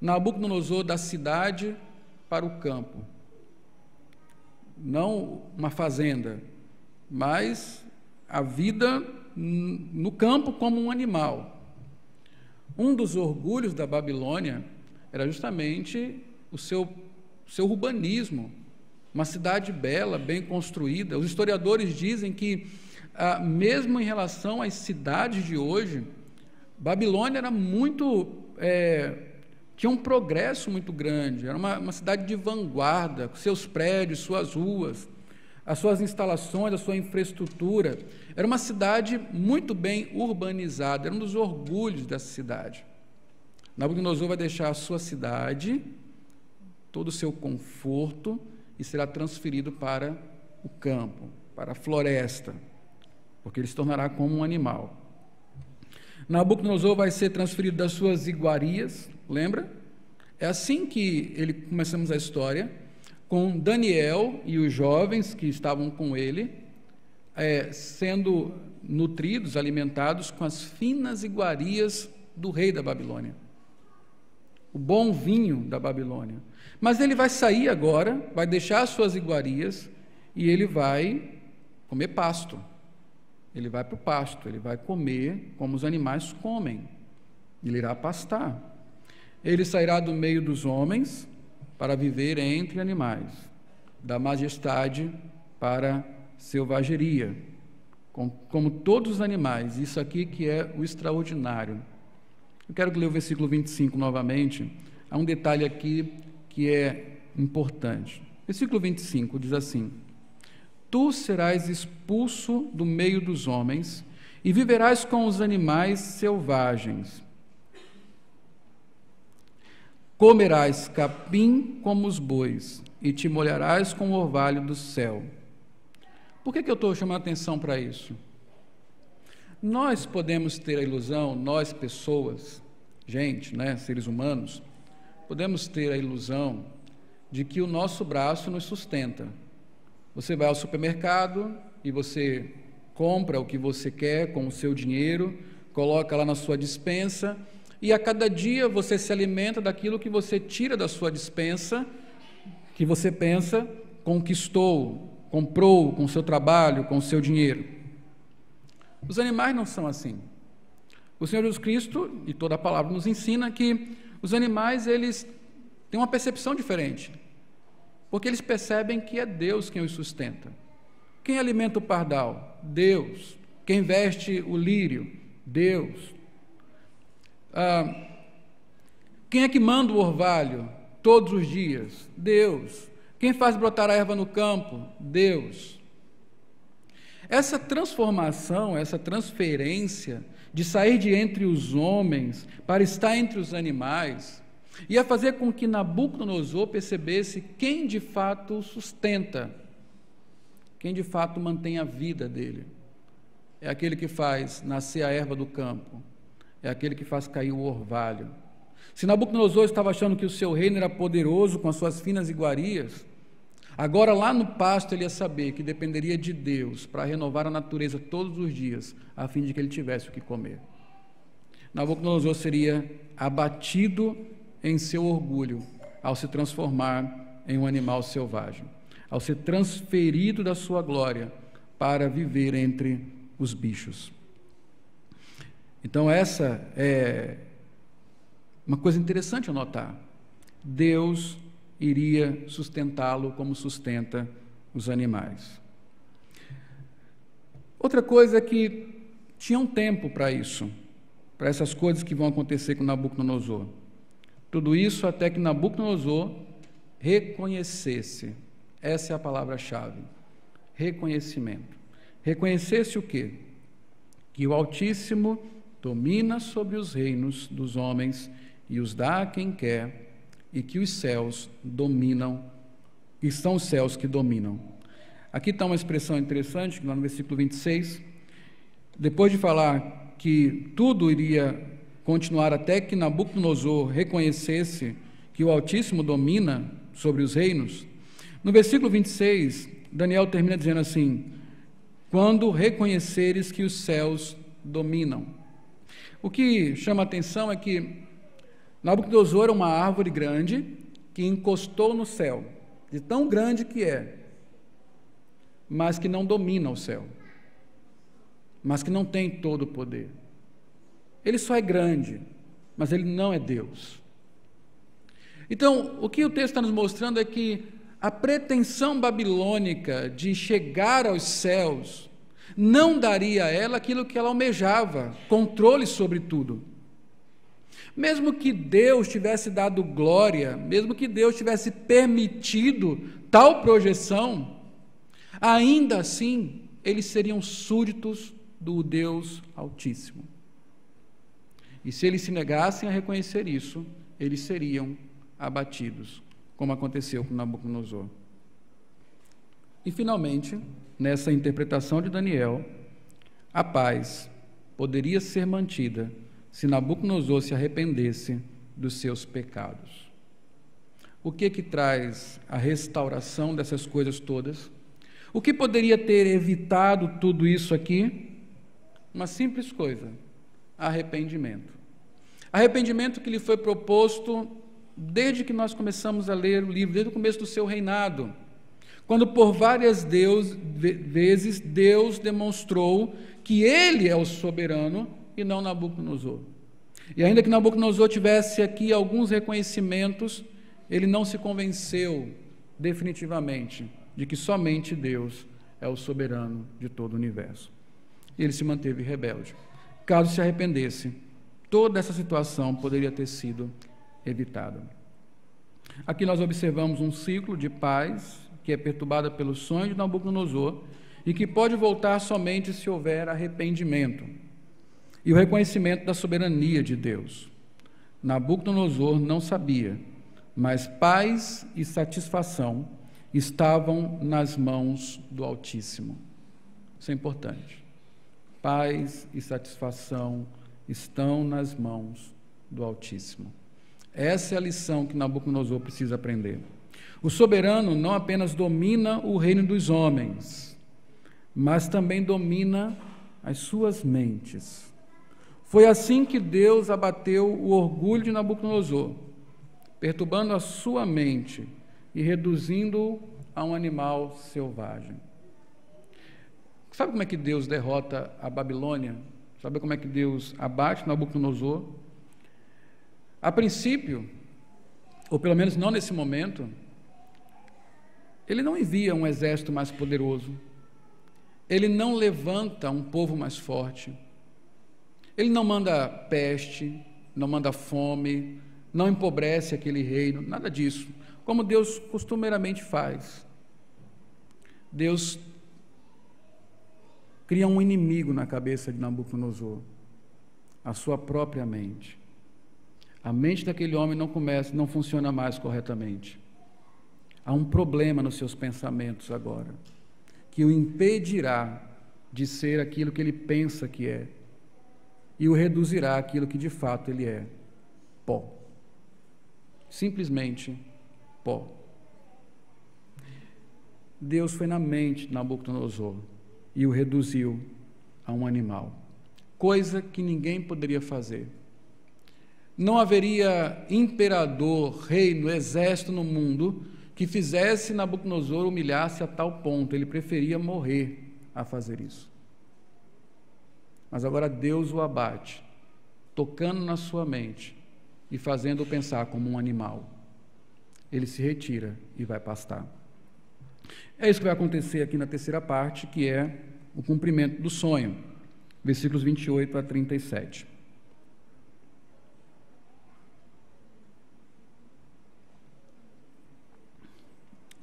Nabucodonosor da cidade para o campo. Não uma fazenda, mas a vida no campo como um animal. Um dos orgulhos da Babilônia era justamente o seu urbanismo, uma cidade bela, bem construída. Os historiadores dizem que, mesmo em relação às cidades de hoje, Babilônia era tinha um progresso muito grande, era uma cidade de vanguarda, com seus prédios, suas ruas, as suas instalações, a sua infraestrutura. Era uma cidade muito bem urbanizada, era um dos orgulhos dessa cidade. Nabucodonosor vai deixar a sua cidade, todo o seu conforto, e será transferido para o campo, para a floresta, porque ele se tornará como um animal. Nabucodonosor vai ser transferido das suas iguarias, lembra? É assim que começamos a história, com Daniel e os jovens que estavam com ele, sendo nutridos, alimentados com as finas iguarias do rei da Babilônia, o bom vinho da Babilônia. Mas ele vai sair agora, vai deixar as suas iguarias e ele vai comer pasto. Ele vai para o pasto, ele vai comer como os animais comem, ele irá pastar. Ele sairá do meio dos homens para viver entre animais, da majestade para selvageria, como todos os animais. Isso aqui que é o extraordinário. Eu quero ler o versículo 25 novamente. Há um detalhe aqui que é importante. Versículo 25 diz assim: Tu serás expulso do meio dos homens e viverás com os animais selvagens. Comerás capim como os bois e te molharás com o orvalho do céu. Por que eu estou chamando a atenção para isso? Nós podemos ter a ilusão, nós pessoas, gente, seres humanos, podemos ter a ilusão de que o nosso braço nos sustenta. Você vai ao supermercado e você compra o que você quer com o seu dinheiro, coloca lá na sua despensa, e a cada dia você se alimenta daquilo que você tira da sua despensa, que você pensa, conquistou, comprou com o seu trabalho, com o seu dinheiro. Os animais não são assim. O Senhor Jesus Cristo, e toda a palavra nos ensina que os animais, eles têm uma percepção diferente. porque eles percebem que é Deus quem os sustenta. Quem alimenta o pardal? Deus. Quem veste o lírio? Deus. Quem é que manda o orvalho todos os dias? Deus. Quem faz brotar a erva no campo? Deus. Essa transformação, essa transferência de sair de entre os homens para estar entre os animais, ia fazer com que Nabucodonosor percebesse quem de fato o sustenta, quem de fato mantém a vida dele. É aquele que faz nascer a erva do campo, é aquele que faz cair o orvalho. Se Nabucodonosor estava achando que o seu reino era poderoso com as suas finas iguarias, agora lá no pasto ele ia saber que dependeria de Deus para renovar a natureza todos os dias, a fim de que ele tivesse o que comer. Nabucodonosor seria abatido em seu orgulho ao se transformar em um animal selvagem, ao ser transferido da sua glória para viver entre os bichos. Então essa é uma coisa interessante a notar. Deus iria sustentá-lo como sustenta os animais. Outra coisa é que tinha um tempo para isso, para essas coisas que vão acontecer com Nabucodonosor. Tudo isso até que Nabucodonosor reconhecesse, essa é a palavra-chave, reconhecimento. Reconhecesse o quê? Que o Altíssimo domina sobre os reinos dos homens e os dá a quem quer, e que os céus dominam, e são os céus que dominam. Aqui está uma expressão interessante, lá no versículo 26, depois de falar que tudo iria continuar até que Nabucodonosor reconhecesse que o Altíssimo domina sobre os reinos, no versículo 26, Daniel termina dizendo assim: quando reconheceres que os céus dominam. O que chama a atenção é que Nabucodonosor era uma árvore grande que encostou no céu, de tão grande que é, mas que não domina o céu, mas que não tem todo o poder. Ele só é grande, mas ele não é Deus. Então, o que o texto está nos mostrando é que a pretensão babilônica de chegar aos céus não daria a ela aquilo que ela almejava, controle sobre tudo. Mesmo que Deus tivesse dado glória, mesmo que Deus tivesse permitido tal projeção, ainda assim eles seriam súditos do Deus Altíssimo. E se eles se negassem a reconhecer isso, eles seriam abatidos, como aconteceu com Nabucodonosor. E finalmente, nessa interpretação de Daniel, a paz poderia ser mantida se Nabucodonosor se arrependesse dos seus pecados. O que traz a restauração dessas coisas todas? O que poderia ter evitado tudo isso aqui? Uma simples coisa: arrependimento. Arrependimento que lhe foi proposto desde que nós começamos a ler o livro, desde o começo do seu reinado, quando por várias vezes Deus demonstrou que Ele é o soberano e não Nabucodonosor. E ainda que Nabucodonosor tivesse aqui alguns reconhecimentos, ele não se convenceu definitivamente de que somente Deus é o soberano de todo o universo. Ele se manteve rebelde. Caso se arrependesse, toda essa situação poderia ter sido evitada. Aqui nós observamos um ciclo de paz que é perturbada pelo sonho de Nabucodonosor e que pode voltar somente se houver arrependimento e o reconhecimento da soberania de Deus. Nabucodonosor não sabia, mas paz e satisfação estavam nas mãos do Altíssimo. Isso é importante. Paz e satisfação estão nas mãos do Altíssimo. Essa é a lição que Nabucodonosor precisa aprender. O soberano não apenas domina o reino dos homens, mas também domina as suas mentes. Foi assim que Deus abateu o orgulho de Nabucodonosor, perturbando a sua mente e reduzindo-o a um animal selvagem. Sabe como é que Deus derrota a Babilônia? Sabe como é que Deus abate Nabucodonosor? A princípio, ou pelo menos não nesse momento, Ele não envia um exército mais poderoso, ele não levanta um povo mais forte, ele não manda peste, não manda fome, não empobrece aquele reino, nada disso, como Deus costumeiramente faz. Deus cria um inimigo na cabeça de Nabucodonosor, a sua própria mente. A mente daquele homem não funciona mais corretamente. Há um problema nos seus pensamentos agora, que o impedirá de ser aquilo que ele pensa que é, e o reduzirá àquilo que de fato ele é: pó. Simplesmente pó. Deus foi na mente de Nabucodonosor e o reduziu a um animal, coisa que ninguém poderia fazer. Não haveria imperador, reino, exército no mundo que fizesse Nabucodonosor humilhar-se a tal ponto. Ele preferia morrer a fazer isso. Mas agora Deus o abate, tocando na sua mente e fazendo-o pensar como um animal. Ele se retira e vai pastar. É isso que vai acontecer aqui na terceira parte, que é o cumprimento do sonho, versículos 28 a 37.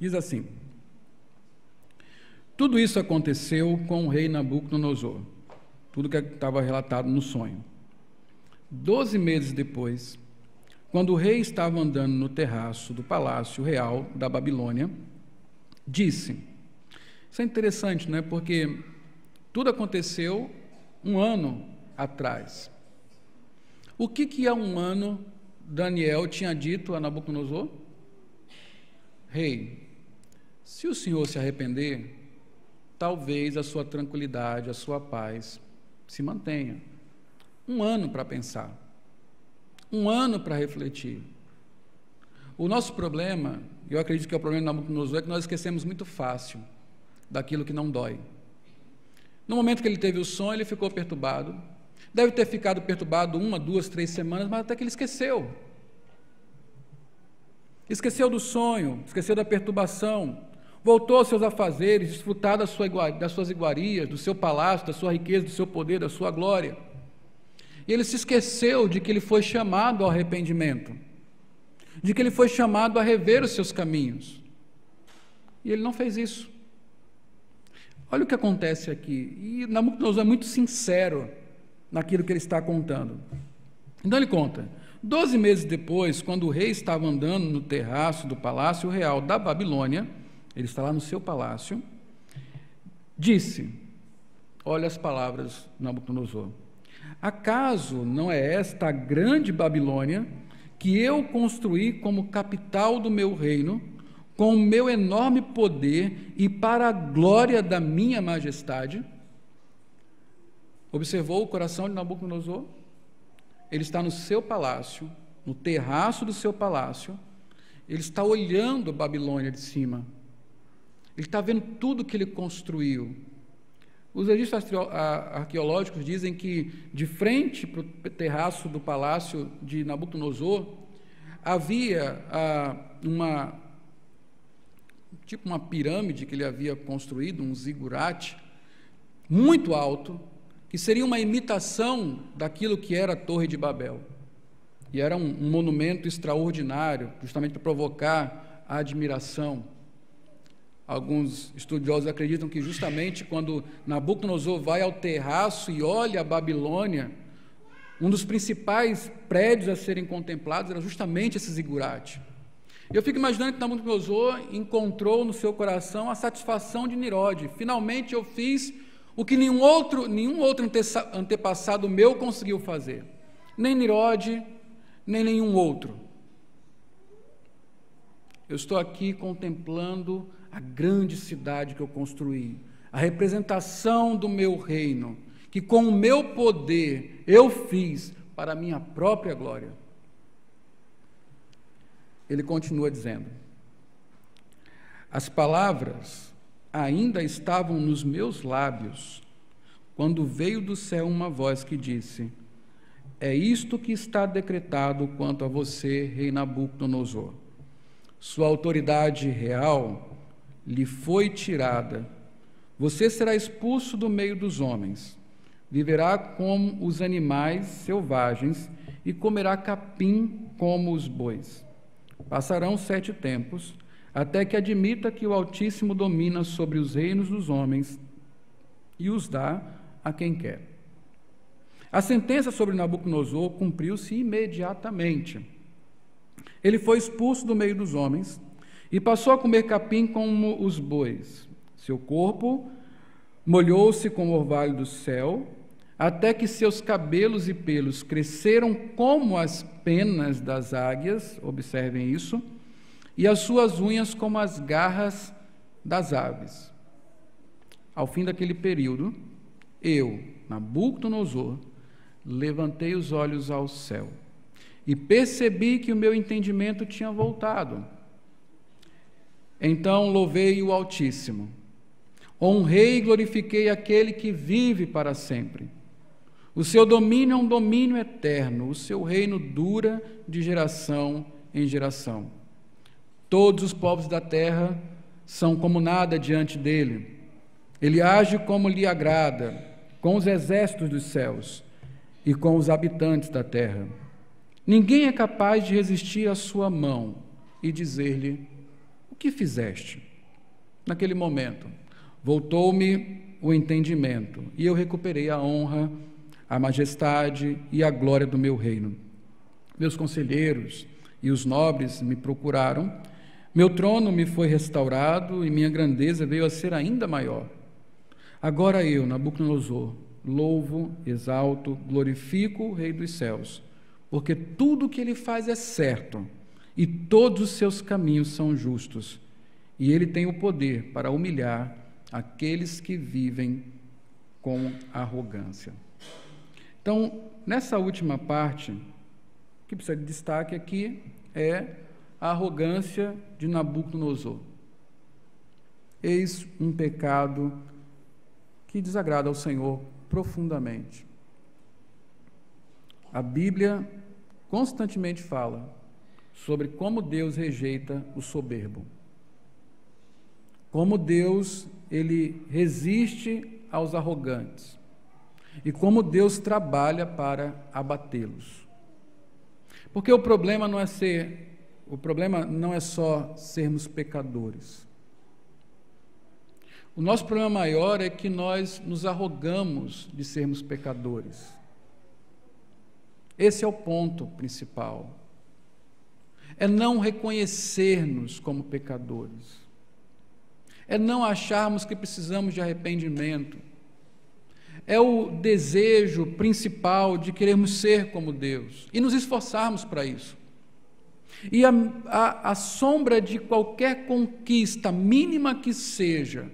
Diz assim: tudo isso aconteceu com o rei Nabucodonosor, tudo que estava relatado no sonho. 12 meses depois, quando o rei estava andando no terraço do palácio real da Babilônia, disse, isso é interessante, né? Porque tudo aconteceu um ano atrás. O que há um ano Daniel tinha dito a Nabucodonosor? Rei, se o senhor se arrepender, talvez a sua tranquilidade, a sua paz se mantenha. Um ano para pensar, um ano para refletir. O nosso problema, eu acredito que é o problema de Nabucodonosor, é que nós esquecemos muito fácil daquilo que não dói. No momento que ele teve o sonho, ele ficou perturbado. Deve ter ficado perturbado 1, 2, 3 semanas, mas até que ele esqueceu. Esqueceu do sonho, esqueceu da perturbação, voltou aos seus afazeres, desfrutar das suas iguarias, do seu palácio, da sua riqueza, do seu poder, da sua glória. E ele se esqueceu de que ele foi chamado ao arrependimento, de que ele foi chamado a rever os seus caminhos. E ele não fez isso. Olha o que acontece aqui. E Nabucodonosor é muito sincero naquilo que ele está contando. Então ele conta: 12 meses depois, quando o rei estava andando no terraço do palácio real da Babilônia, ele está lá no seu palácio, disse, olha as palavras de Nabucodonosor: acaso não é esta a grande Babilônia que eu construí como capital do meu reino, com o meu enorme poder e para a glória da minha majestade? Observou o coração de Nabucodonosor? Ele está no seu palácio, no terraço do seu palácio, ele está olhando a Babilônia de cima, ele está vendo tudo que ele construiu. Os registros arqueológicos dizem que, de frente para o terraço do palácio de Nabucodonosor, havia uma pirâmide que ele havia construído, um zigurate, muito alto, que seria uma imitação daquilo que era a Torre de Babel. E era um monumento extraordinário, justamente para provocar a admiração. Alguns estudiosos acreditam que justamente quando Nabucodonosor vai ao terraço e olha a Babilônia, um dos principais prédios a serem contemplados era justamente esse zigurate. Eu fico imaginando que Nabucodonosor encontrou no seu coração a satisfação de Nimrod. Finalmente eu fiz o que nenhum outro antepassado meu conseguiu fazer. Nem Nimrod, nem nenhum outro. Eu estou aqui contemplando a grande cidade que eu construí, a representação do meu reino, que com o meu poder eu fiz para a minha própria glória. Ele continua dizendo: as palavras ainda estavam nos meus lábios, quando veio do céu uma voz que disse: é isto que está decretado quanto a você, rei Nabucodonosor. Sua autoridade real lhe foi tirada. Você será expulso do meio dos homens, viverá como os animais selvagens e comerá capim como os bois. Passarão 7 tempos, até que admita que o Altíssimo domina sobre os reinos dos homens e os dá a quem quer. A sentença sobre Nabucodonosor cumpriu-se imediatamente. Ele foi expulso do meio dos homens e passou a comer capim como os bois. Seu corpo molhou-se com o orvalho do céu, até que seus cabelos e pelos cresceram como as penas das águias, observem isso, e as suas unhas como as garras das aves. Ao fim daquele período, eu, Nabucodonosor, levantei os olhos ao céu e percebi que o meu entendimento tinha voltado. Então louvei o Altíssimo, honrei e glorifiquei aquele que vive para sempre. O seu domínio é um domínio eterno, o seu reino dura de geração em geração. Todos os povos da terra são como nada diante dele. Ele age como lhe agrada, com os exércitos dos céus e com os habitantes da terra. Ninguém é capaz de resistir à sua mão e dizer-lhe: o que fizeste? Naquele momento, voltou-me o entendimento e eu recuperei a honra, a majestade e a glória do meu reino. Meus conselheiros e os nobres me procuraram, meu trono me foi restaurado e minha grandeza veio a ser ainda maior. Agora eu, Nabucodonosor, louvo, exalto, glorifico o Rei dos céus, porque tudo o que ele faz é certo e todos os seus caminhos são justos, e ele tem o poder para humilhar aqueles que vivem com arrogância. Então, nessa última parte, o que precisa de destaque aqui é a arrogância de Nabucodonosor. Eis um pecado que desagrada ao Senhor profundamente. A Bíblia constantemente fala sobre como Deus rejeita o soberbo. Como Deus, ele resiste aos arrogantes. E como Deus trabalha para abatê-los. Porque o problema não é só sermos pecadores. O nosso problema maior é que nós nos arrogamos de sermos pecadores. Esse é o ponto principal. É não reconhecer-nos como pecadores. É não acharmos que precisamos de arrependimento. É o desejo principal de querermos ser como Deus e nos esforçarmos para isso. E a sombra de qualquer conquista, mínima que seja,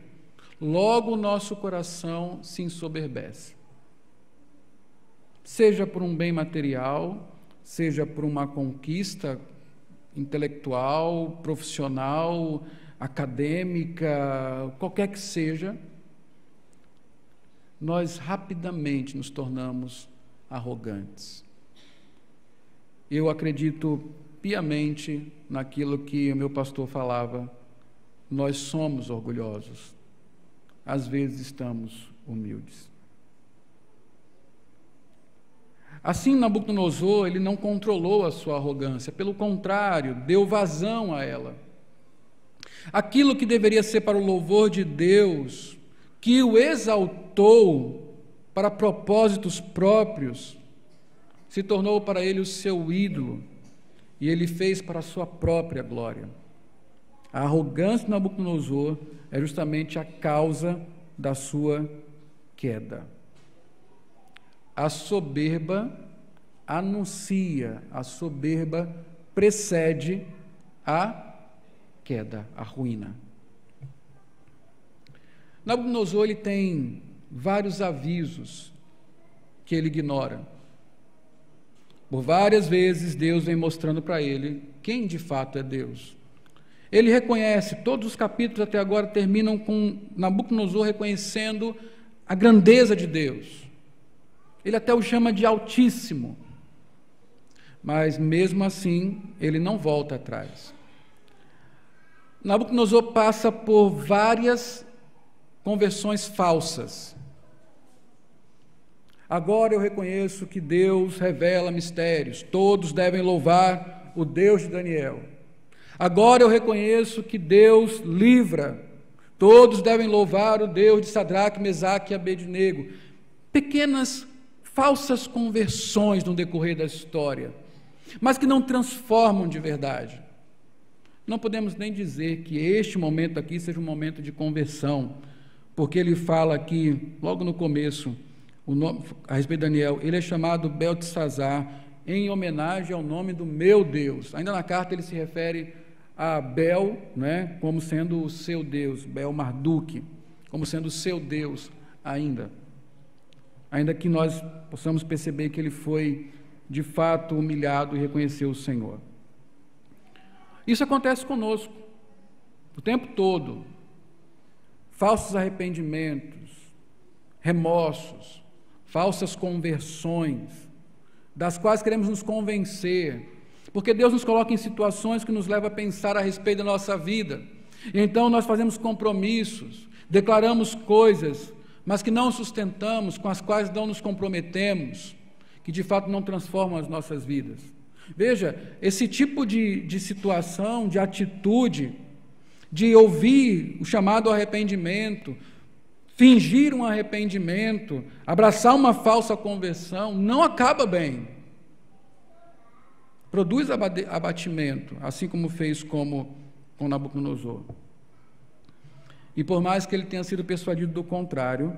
logo o nosso coração se ensoberbece. Seja por um bem material, seja por uma conquista intelectual, profissional, acadêmica, qualquer que seja, nós rapidamente nos tornamos arrogantes. Eu acredito piamente naquilo que o meu pastor falava, nós somos orgulhosos, às vezes estamos humildes. Assim, Nabucodonosor, ele não controlou a sua arrogância, pelo contrário, deu vazão a ela. Aquilo que deveria ser para o louvor de Deus, que o exaltou para propósitos próprios, se tornou para ele o seu ídolo, e ele fez para a sua própria glória. A arrogância de Nabucodonosor é justamente a causa da sua queda. A soberba anuncia, a soberba precede a queda, a ruína. Nabucodonosor, ele tem vários avisos que ele ignora. Por várias vezes Deus vem mostrando para ele quem de fato é Deus. Ele reconhece, todos os capítulos até agora terminam com Nabucodonosor reconhecendo a grandeza de Deus. Ele até o chama de Altíssimo. Mas mesmo assim, ele não volta atrás. Nabucodonosor passa por várias conversões falsas. Agora eu reconheço que Deus revela mistérios, todos devem louvar o Deus de Daniel. Agora eu reconheço que Deus livra, todos devem louvar o Deus de Sadraque, Mesaque e Abednego. Pequenas falsas conversões no decorrer da história, mas que não transformam de verdade. Não podemos nem dizer que este momento aqui seja um momento de conversão, porque ele fala aqui, logo no começo, a respeito de Daniel, ele é chamado Beltesazar, em homenagem ao nome do meu Deus. Ainda na carta ele se refere a Bel, né, como sendo o seu Deus, Bel Marduk, como sendo o seu Deus ainda que nós possamos perceber que ele foi de fato humilhado e reconheceu o Senhor. Isso acontece conosco o tempo todo. Falsos arrependimentos, remorsos, falsas conversões, das quais queremos nos convencer, porque Deus nos coloca em situações que nos levam a pensar a respeito da nossa vida. E então nós fazemos compromissos, declaramos coisas, mas que não sustentamos, com as quais não nos comprometemos, que de fato não transformam as nossas vidas. Veja, esse tipo de situação, de atitude, de ouvir o chamado arrependimento, fingir um arrependimento, abraçar uma falsa conversão, não acaba bem. Produz abatimento, assim como fez com Nabucodonosor. E por mais que ele tenha sido persuadido do contrário,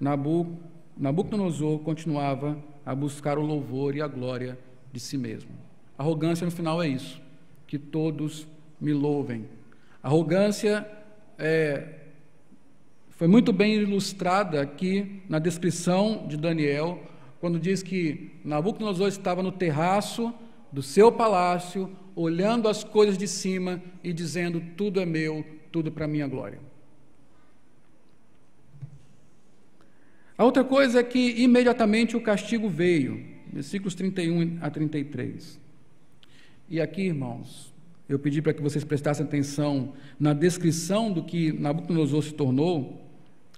Nabucodonosor continuava a buscar o louvor e a glória de si mesmo. Arrogância no final é isso, que todos me louvem. Arrogância foi muito bem ilustrada aqui na descrição de Daniel, quando diz que Nabucodonosor estava no terraço do seu palácio, olhando as coisas de cima e dizendo: tudo é meu, tudo para minha glória. A outra coisa é que imediatamente o castigo veio, versículos 31 a 33. E aqui, irmãos, eu pedi para que vocês prestassem atenção na descrição do que Nabucodonosor se tornou,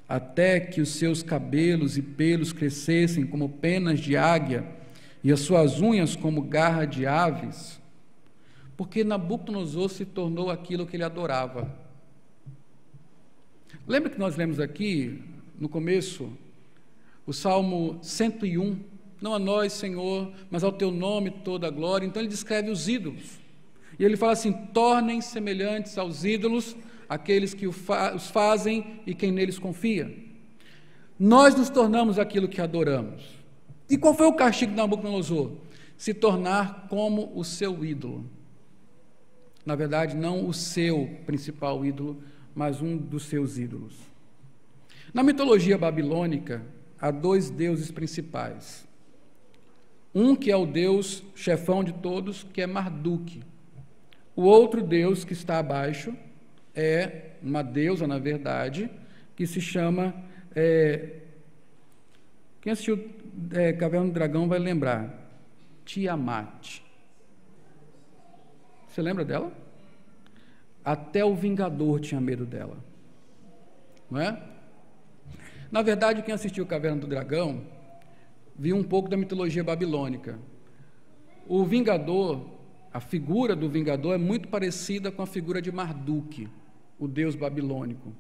até que os seus cabelos e pelos crescessem como penas de águia e as suas unhas como garra de aves, porque Nabucodonosor se tornou aquilo que ele adorava. Lembra que nós lemos aqui, no começo, o Salmo 101, não a nós, Senhor, mas ao teu nome toda a glória. Então ele descreve os ídolos, e ele fala assim: tornem semelhantes aos ídolos aqueles que os fazem e quem neles confia. Nós nos tornamos aquilo que adoramos. E qual foi o castigo de Nabucodonosor? Se tornar como o seu ídolo. Na verdade, não o seu principal ídolo, mas um dos seus ídolos. Na mitologia babilônica, há dois deuses principais. Um que é o deus chefão de todos, que é Marduk. O outro deus que está abaixo é uma deusa, na verdade, que se chama... quem assistiu Caverna do Dragão vai lembrar. Tiamat. Você lembra dela? Até o Vingador tinha medo dela. Não é? Na verdade, quem assistiu Caverna do Dragão viu um pouco da mitologia babilônica. O Vingador, a figura do Vingador é muito parecida com a figura de Marduk, o deus babilônico,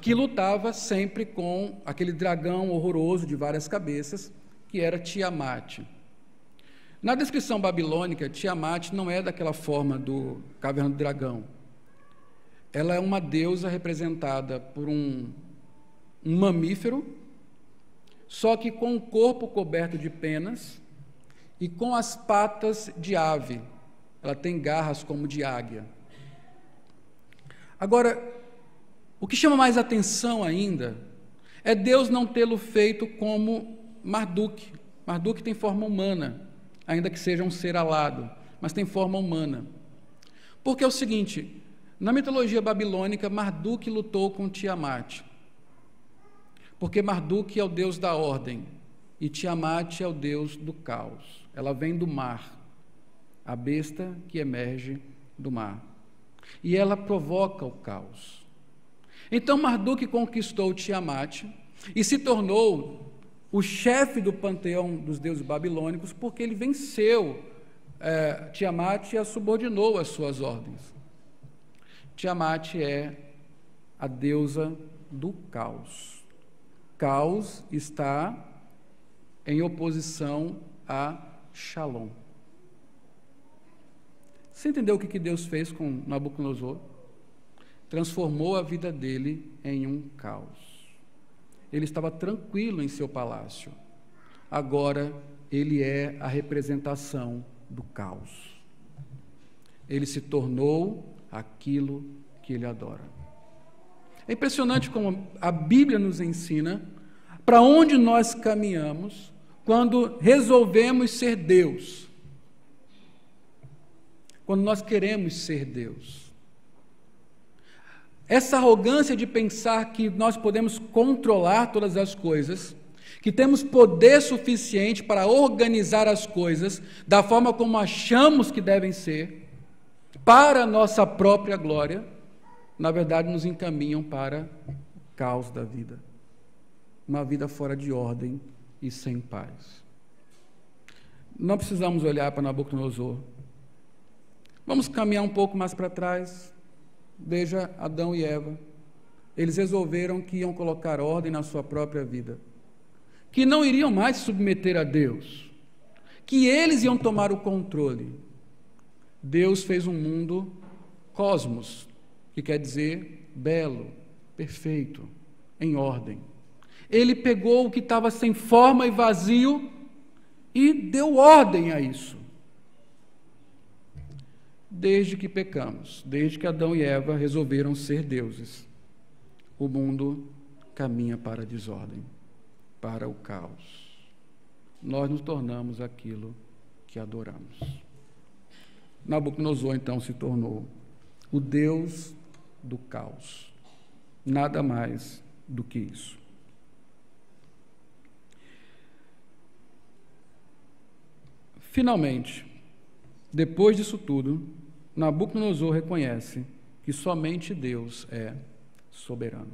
que lutava sempre com aquele dragão horroroso de várias cabeças, que era Tiamat. Na descrição babilônica, Tiamat não é daquela forma do Caverna do Dragão. Ela é uma deusa representada por um mamífero, só que com o corpo coberto de penas e com as patas de ave. Ela tem garras como de águia. Agora, o que chama mais atenção ainda é Deus não tê-lo feito como Marduk. Marduk tem forma humana, ainda que seja um ser alado, mas tem forma humana. Porque é o seguinte, na mitologia babilônica, Marduk lutou com Tiamat. Porque Marduk é o deus da ordem e Tiamat é o deus do caos. Ela vem do mar, a besta que emerge do mar. e ela provoca o caos. Então Marduk conquistou Tiamat e se tornou o chefe do panteão dos deuses babilônicos, porque ele venceu Tiamat e a subordinou às suas ordens. Tiamat é a deusa do caos. Caos está em oposição a Shalom. Você entendeu o que Deus fez com Nabucodonosor? Transformou a vida dele em um caos. Ele estava tranquilo em seu palácio. Agora ele é a representação do caos. Ele se tornou aquilo que ele adora. É impressionante como a Bíblia nos ensina para onde nós caminhamos quando resolvemos ser Deus. Quando nós queremos ser Deus. Essa arrogância de pensar que nós podemos controlar todas as coisas, que temos poder suficiente para organizar as coisas da forma como achamos que devem ser, para a nossa própria glória, na verdade nos encaminham para o caos da vida. Uma vida fora de ordem e sem paz. Não precisamos olhar para Nabucodonosor. Vamos caminhar um pouco mais para trás. Veja Adão e Eva. Eles resolveram que iam colocar ordem na sua própria vida, que não iriam mais se submeter a Deus, que eles iam tomar o controle. Deus fez um mundo cosmos, que quer dizer belo, perfeito, em ordem. Ele pegou o que estava sem forma e vazio e deu ordem a isso. Desde que pecamos, desde que Adão e Eva resolveram ser deuses, o mundo caminha para a desordem, para o caos. Nós nos tornamos aquilo que adoramos. Nabucodonosor, então, se tornou o Deus do caos. Nada mais do que isso. Finalmente, depois disso tudo, Nabucodonosor reconhece que somente Deus é soberano.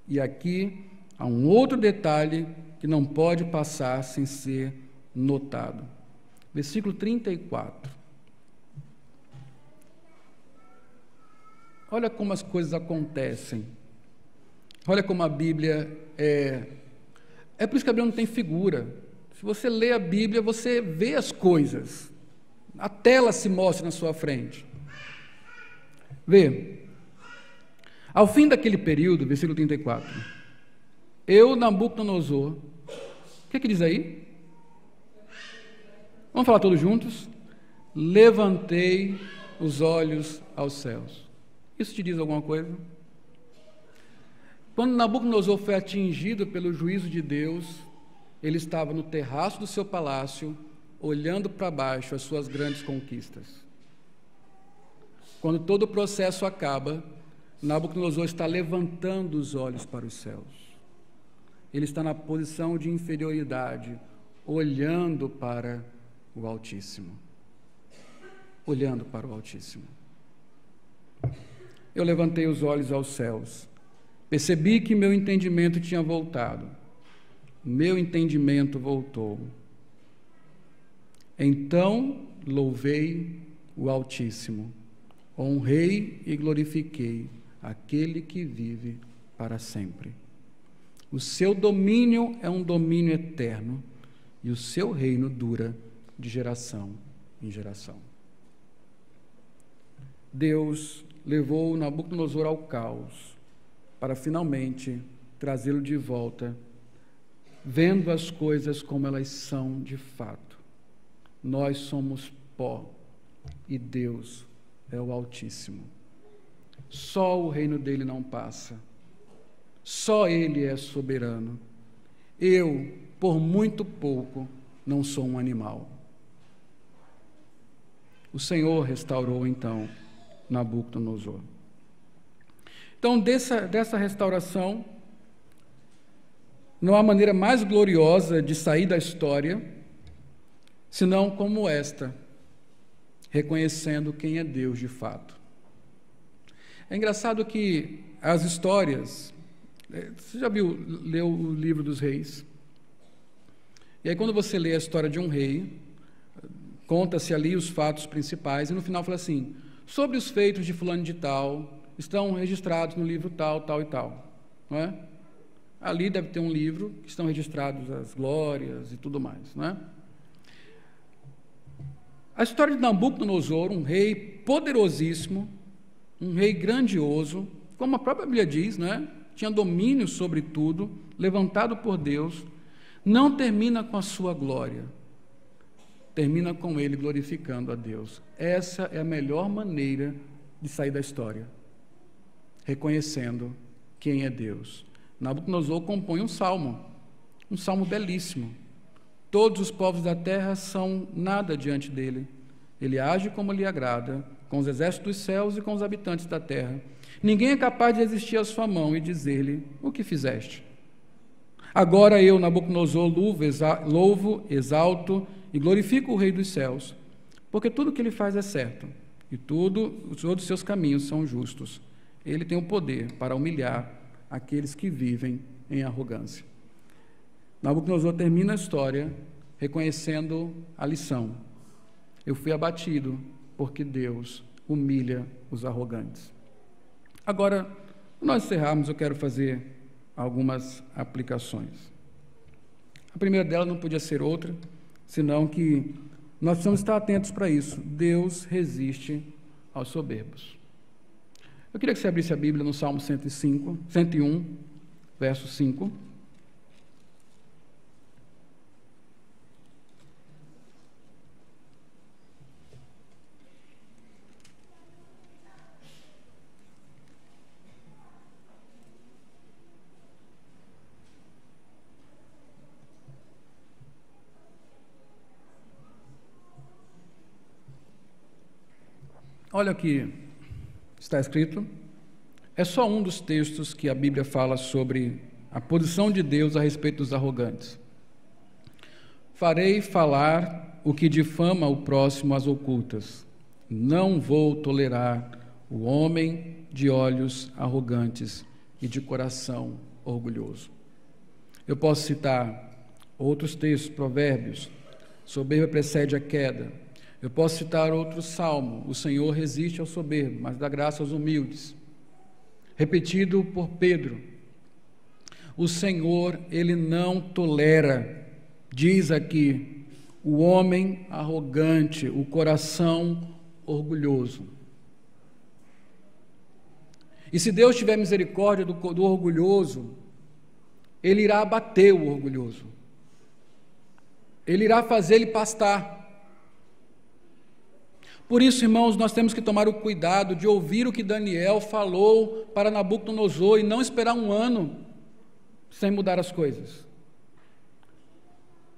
E aqui há um outro detalhe que não pode passar sem ser notado. Versículo 34. Olha como as coisas acontecem. Olha como a Bíblia é por isso que a Bíblia não tem figura. Se você lê a Bíblia, você vê as coisas. A tela se mostra na sua frente. Vê. Ao fim daquele período, versículo 34, eu, Nabucodonosor, o que diz aí? Vamos falar todos juntos? Levantei os olhos aos céus. Isso te diz alguma coisa? Quando Nabucodonosor foi atingido pelo juízo de Deus, ele estava no terraço do seu palácio, olhando para baixo as suas grandes conquistas. Quando todo o processo acaba, Nabucodonosor está levantando os olhos para os céus. Ele está na posição de inferioridade, olhando para o Altíssimo. Olhando para o Altíssimo. Eu levantei os olhos aos céus. Percebi que meu entendimento tinha voltado. Meu entendimento voltou. Então louvei o Altíssimo, honrei e glorifiquei aquele que vive para sempre. O seu domínio é um domínio eterno e o seu reino dura de geração em geração. Deus levou Nabucodonosor ao caos para finalmente trazê-lo de volta, vendo as coisas como elas são de fato. Nós somos pó e Deus é o Altíssimo. Só o reino dele não passa. Só ele é soberano. Eu, por muito pouco, não sou um animal. O Senhor restaurou então Nabucodonosor. Então, dessa restauração, não há maneira mais gloriosa de sair da história senão como esta, reconhecendo quem é Deus de fato. É engraçado que as histórias, você já leu o livro dos reis? E aí quando você lê a história de um rei, conta-se ali os fatos principais, e no final fala assim, sobre os feitos de fulano de tal, estão registrados no livro tal, tal e tal, não é? Ali deve ter um livro que estão registrados as glórias e tudo mais, não é? A história de Nabucodonosor, um rei poderosíssimo, um rei grandioso, como a própria Bíblia diz, não é? Tinha domínio sobre tudo, levantado por Deus, não termina com a sua glória, termina com ele glorificando a Deus. Essa é a melhor maneira de sair da história, reconhecendo quem é Deus. Nabucodonosor compõe um salmo belíssimo. Todos os povos da terra são nada diante dele. Ele age como lhe agrada, com os exércitos dos céus e com os habitantes da terra. Ninguém é capaz de resistir à sua mão e dizer-lhe, o que fizeste? Agora eu, Nabucodonosor, louvo, exalto e glorifico o Rei dos céus, porque tudo o que ele faz é certo, e todos os seus caminhos são justos. Ele tem o poder para humilhar aqueles que vivem em arrogância. Nabucodonosor termina a história reconhecendo a lição. Eu fui abatido porque Deus humilha os arrogantes. Agora, para nós encerrarmos, eu quero fazer algumas aplicações. A primeira delas não podia ser outra, senão que nós precisamos estar atentos para isso. Deus resiste aos soberbos. Eu queria que você abrisse a Bíblia no Salmo 101, verso 5. Olha o que está escrito. É só um dos textos que a Bíblia fala sobre a posição de Deus a respeito dos arrogantes. Farei falar o que difama o próximo às ocultas. Não vou tolerar o homem de olhos arrogantes e de coração orgulhoso. Eu posso citar outros textos, provérbios, soberba precede a queda. Eu posso citar outro salmo, o Senhor resiste ao soberbo, mas dá graça aos humildes. Repetido por Pedro, o Senhor, Ele não tolera, diz aqui, o homem arrogante, o coração orgulhoso. E se Deus tiver misericórdia do orgulhoso, Ele irá abater o orgulhoso. Ele irá fazer ele pastar. Por isso, irmãos, nós temos que tomar o cuidado de ouvir o que Daniel falou para Nabucodonosor e não esperar um ano sem mudar as coisas.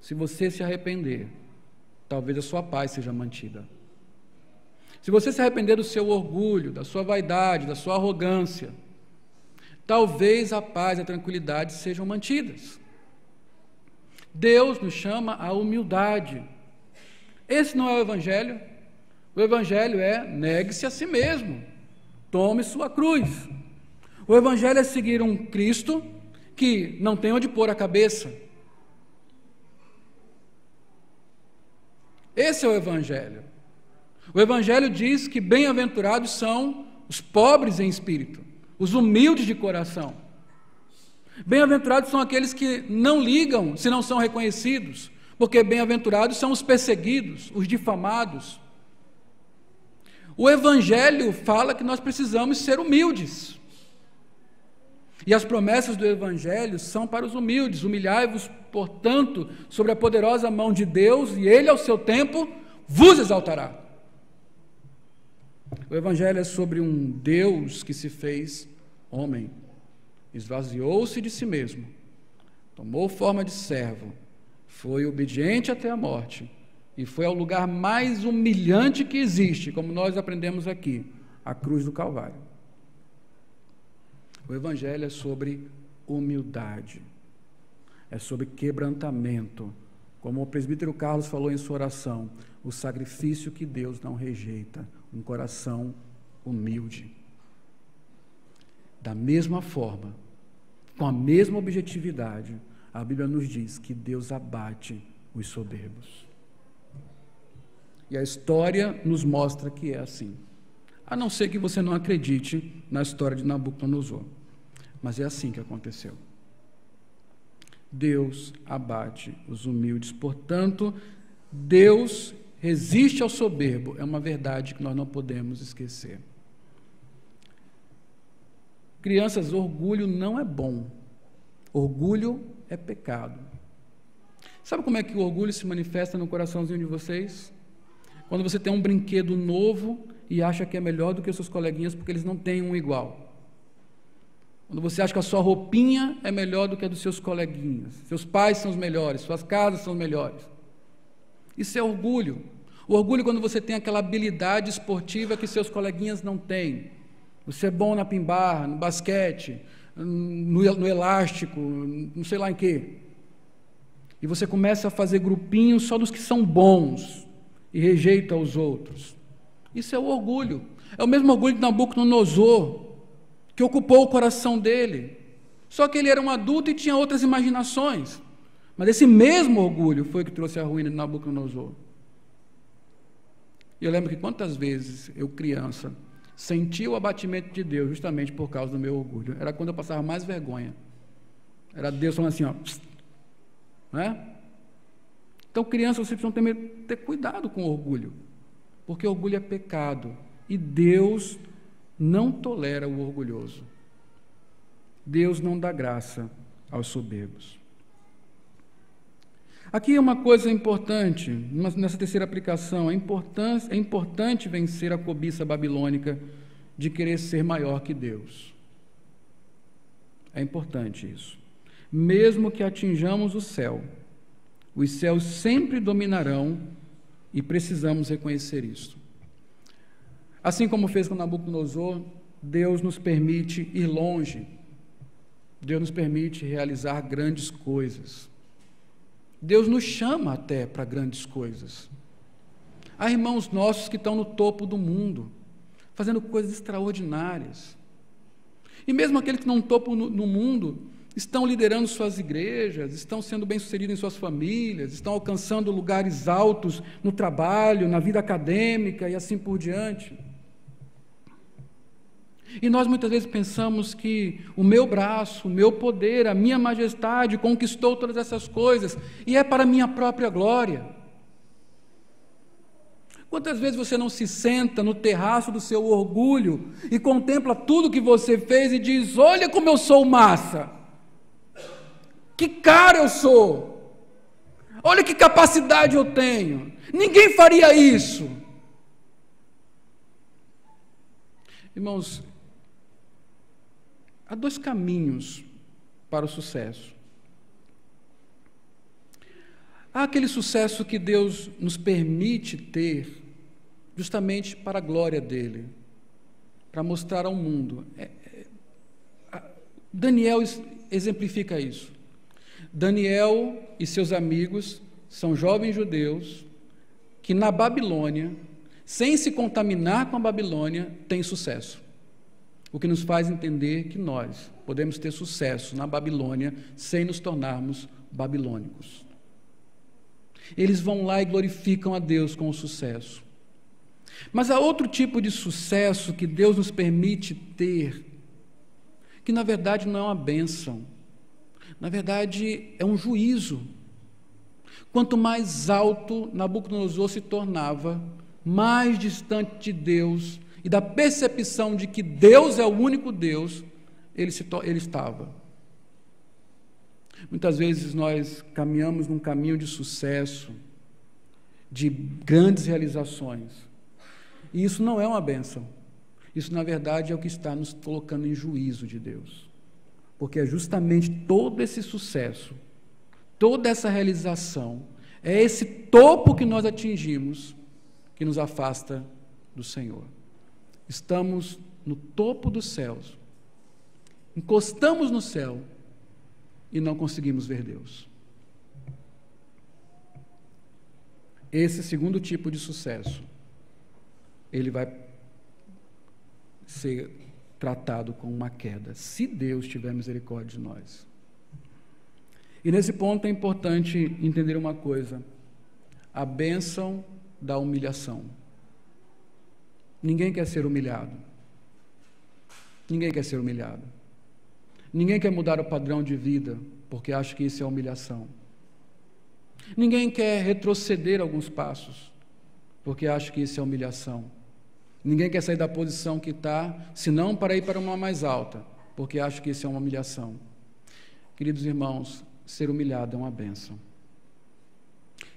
Se você se arrepender, talvez a sua paz seja mantida. Se você se arrepender do seu orgulho, da sua vaidade, da sua arrogância, talvez a paz e a tranquilidade sejam mantidas. Deus nos chama à humildade. Esse não é o Evangelho. O Evangelho é negue-se a si mesmo, tome sua cruz. O Evangelho é seguir um Cristo que não tem onde pôr a cabeça. Esse é o Evangelho. O Evangelho diz que bem-aventurados são os pobres em espírito, os humildes de coração. Bem-aventurados são aqueles que não ligam se não são reconhecidos, porque bem-aventurados são os perseguidos, os difamados. O Evangelho fala que nós precisamos ser humildes. E as promessas do Evangelho são para os humildes. Humilhai-vos, portanto, sobre a poderosa mão de Deus, e Ele, ao seu tempo, vos exaltará. O Evangelho é sobre um Deus que se fez homem, esvaziou-se de si mesmo, tomou forma de servo, foi obediente até a morte, e foi ao lugar mais humilhante que existe, como nós aprendemos aqui, a cruz do Calvário. O Evangelho é sobre humildade, é sobre quebrantamento, como o presbítero Carlos falou em sua oração, o sacrifício que Deus não rejeita, um coração humilde. Da mesma forma, com a mesma objetividade, a Bíblia nos diz que Deus abate os soberbos. E a história nos mostra que é assim. A não ser que você não acredite na história de Nabucodonosor. Mas é assim que aconteceu. Deus abate os humildes. Portanto, Deus resiste ao soberbo. É uma verdade que nós não podemos esquecer. Crianças, orgulho não é bom. Orgulho é pecado. Sabe como é que o orgulho se manifesta no coraçãozinho de vocês? Quando você tem um brinquedo novo e acha que é melhor do que os seus coleguinhas porque eles não têm um igual. Quando você acha que a sua roupinha é melhor do que a dos seus coleguinhas. Seus pais são os melhores, suas casas são os melhores. Isso é orgulho. O orgulho é quando você tem aquela habilidade esportiva que seus coleguinhas não têm. Você é bom na pimbarra, no basquete, no elástico, não sei lá em quê. E você começa a fazer grupinhos só dos que são bons e rejeita os outros. Isso é o orgulho. É o mesmo orgulho de Nabucodonosor, que ocupou o coração dele. Só que ele era um adulto e tinha outras imaginações. Mas esse mesmo orgulho foi o que trouxe a ruína de Nabucodonosor. E eu lembro que quantas vezes eu, criança, senti o abatimento de Deus justamente por causa do meu orgulho. Era quando eu passava mais vergonha. Era Deus falando assim, ó, psst, não é? Então, crianças, vocês precisam ter cuidado com o orgulho, porque orgulho é pecado, e Deus não tolera o orgulhoso. Deus não dá graça aos soberbos. Aqui é uma coisa importante, nessa terceira aplicação, é importante vencer a cobiça babilônica de querer ser maior que Deus. É importante isso. Mesmo que atinjamos o céu, os céus sempre dominarão e precisamos reconhecer isso. Assim como fez com Nabucodonosor, Deus nos permite ir longe. Deus nos permite realizar grandes coisas. Deus nos chama até para grandes coisas. Há irmãos nossos que estão no topo do mundo, fazendo coisas extraordinárias. E mesmo aqueles que estão no topo no mundo, estão liderando suas igrejas, estão sendo bem-sucedidos em suas famílias, estão alcançando lugares altos no trabalho, na vida acadêmica e assim por diante. E nós muitas vezes pensamos que o meu braço, o meu poder, a minha majestade conquistou todas essas coisas e é para a minha própria glória. Quantas vezes você não se senta no terraço do seu orgulho e contempla tudo que você fez e diz, olha como eu sou massa, que cara eu sou, olha que capacidade eu tenho, ninguém faria isso. Irmãos, há dois caminhos para o sucesso. Há aquele sucesso que Deus nos permite ter justamente para a glória dEle, para mostrar ao mundo. Daniel exemplifica isso. Daniel e seus amigos são jovens judeus que na Babilônia, sem se contaminar com a Babilônia, têm sucesso. O que nos faz entender que nós podemos ter sucesso na Babilônia sem nos tornarmos babilônicos. Eles vão lá e glorificam a Deus com o sucesso. Mas há outro tipo de sucesso que Deus nos permite ter, que na verdade não é uma bênção, na verdade é um juízo. Quanto mais alto Nabucodonosor se tornava, mais distante de Deus e da percepção de que Deus é o único Deus, ele estava. Muitas vezes nós caminhamos num caminho de sucesso, de grandes realizações, e isso não é uma bênção. Isso, na verdade, é o que está nos colocando em juízo de Deus. Porque é justamente todo esse sucesso, toda essa realização, é esse topo que nós atingimos que nos afasta do Senhor. Estamos no topo dos céus, encostamos no céu e não conseguimos ver Deus. Esse segundo tipo de sucesso, ele vai ser tratado com uma queda, se Deus tiver misericórdia de nós. E nesse ponto é importante entender uma coisa: a bênção da humilhação. Ninguém quer ser humilhado. Ninguém quer ser humilhado. Ninguém quer mudar o padrão de vida porque acha que isso é humilhação. Ninguém quer retroceder alguns passos porque acha que isso é humilhação. Ninguém quer sair da posição que está, senão para ir para uma mais alta, porque acha que isso é uma humilhação. Queridos irmãos, ser humilhado é uma bênção.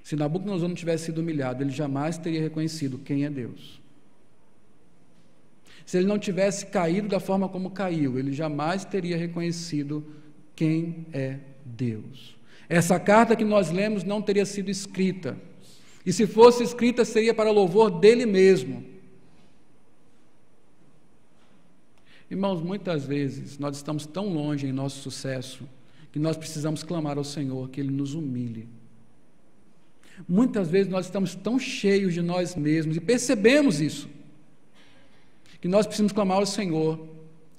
Se Nabucodonosor não tivesse sido humilhado, ele jamais teria reconhecido quem é Deus. Se ele não tivesse caído da forma como caiu, ele jamais teria reconhecido quem é Deus. Essa carta que nós lemos não teria sido escrita. E se fosse escrita, seria para louvor dele mesmo. Irmãos, muitas vezes nós estamos tão longe em nosso sucesso que nós precisamos clamar ao Senhor que Ele nos humilhe. Muitas vezes nós estamos tão cheios de nós mesmos e percebemos isso, que nós precisamos clamar ao Senhor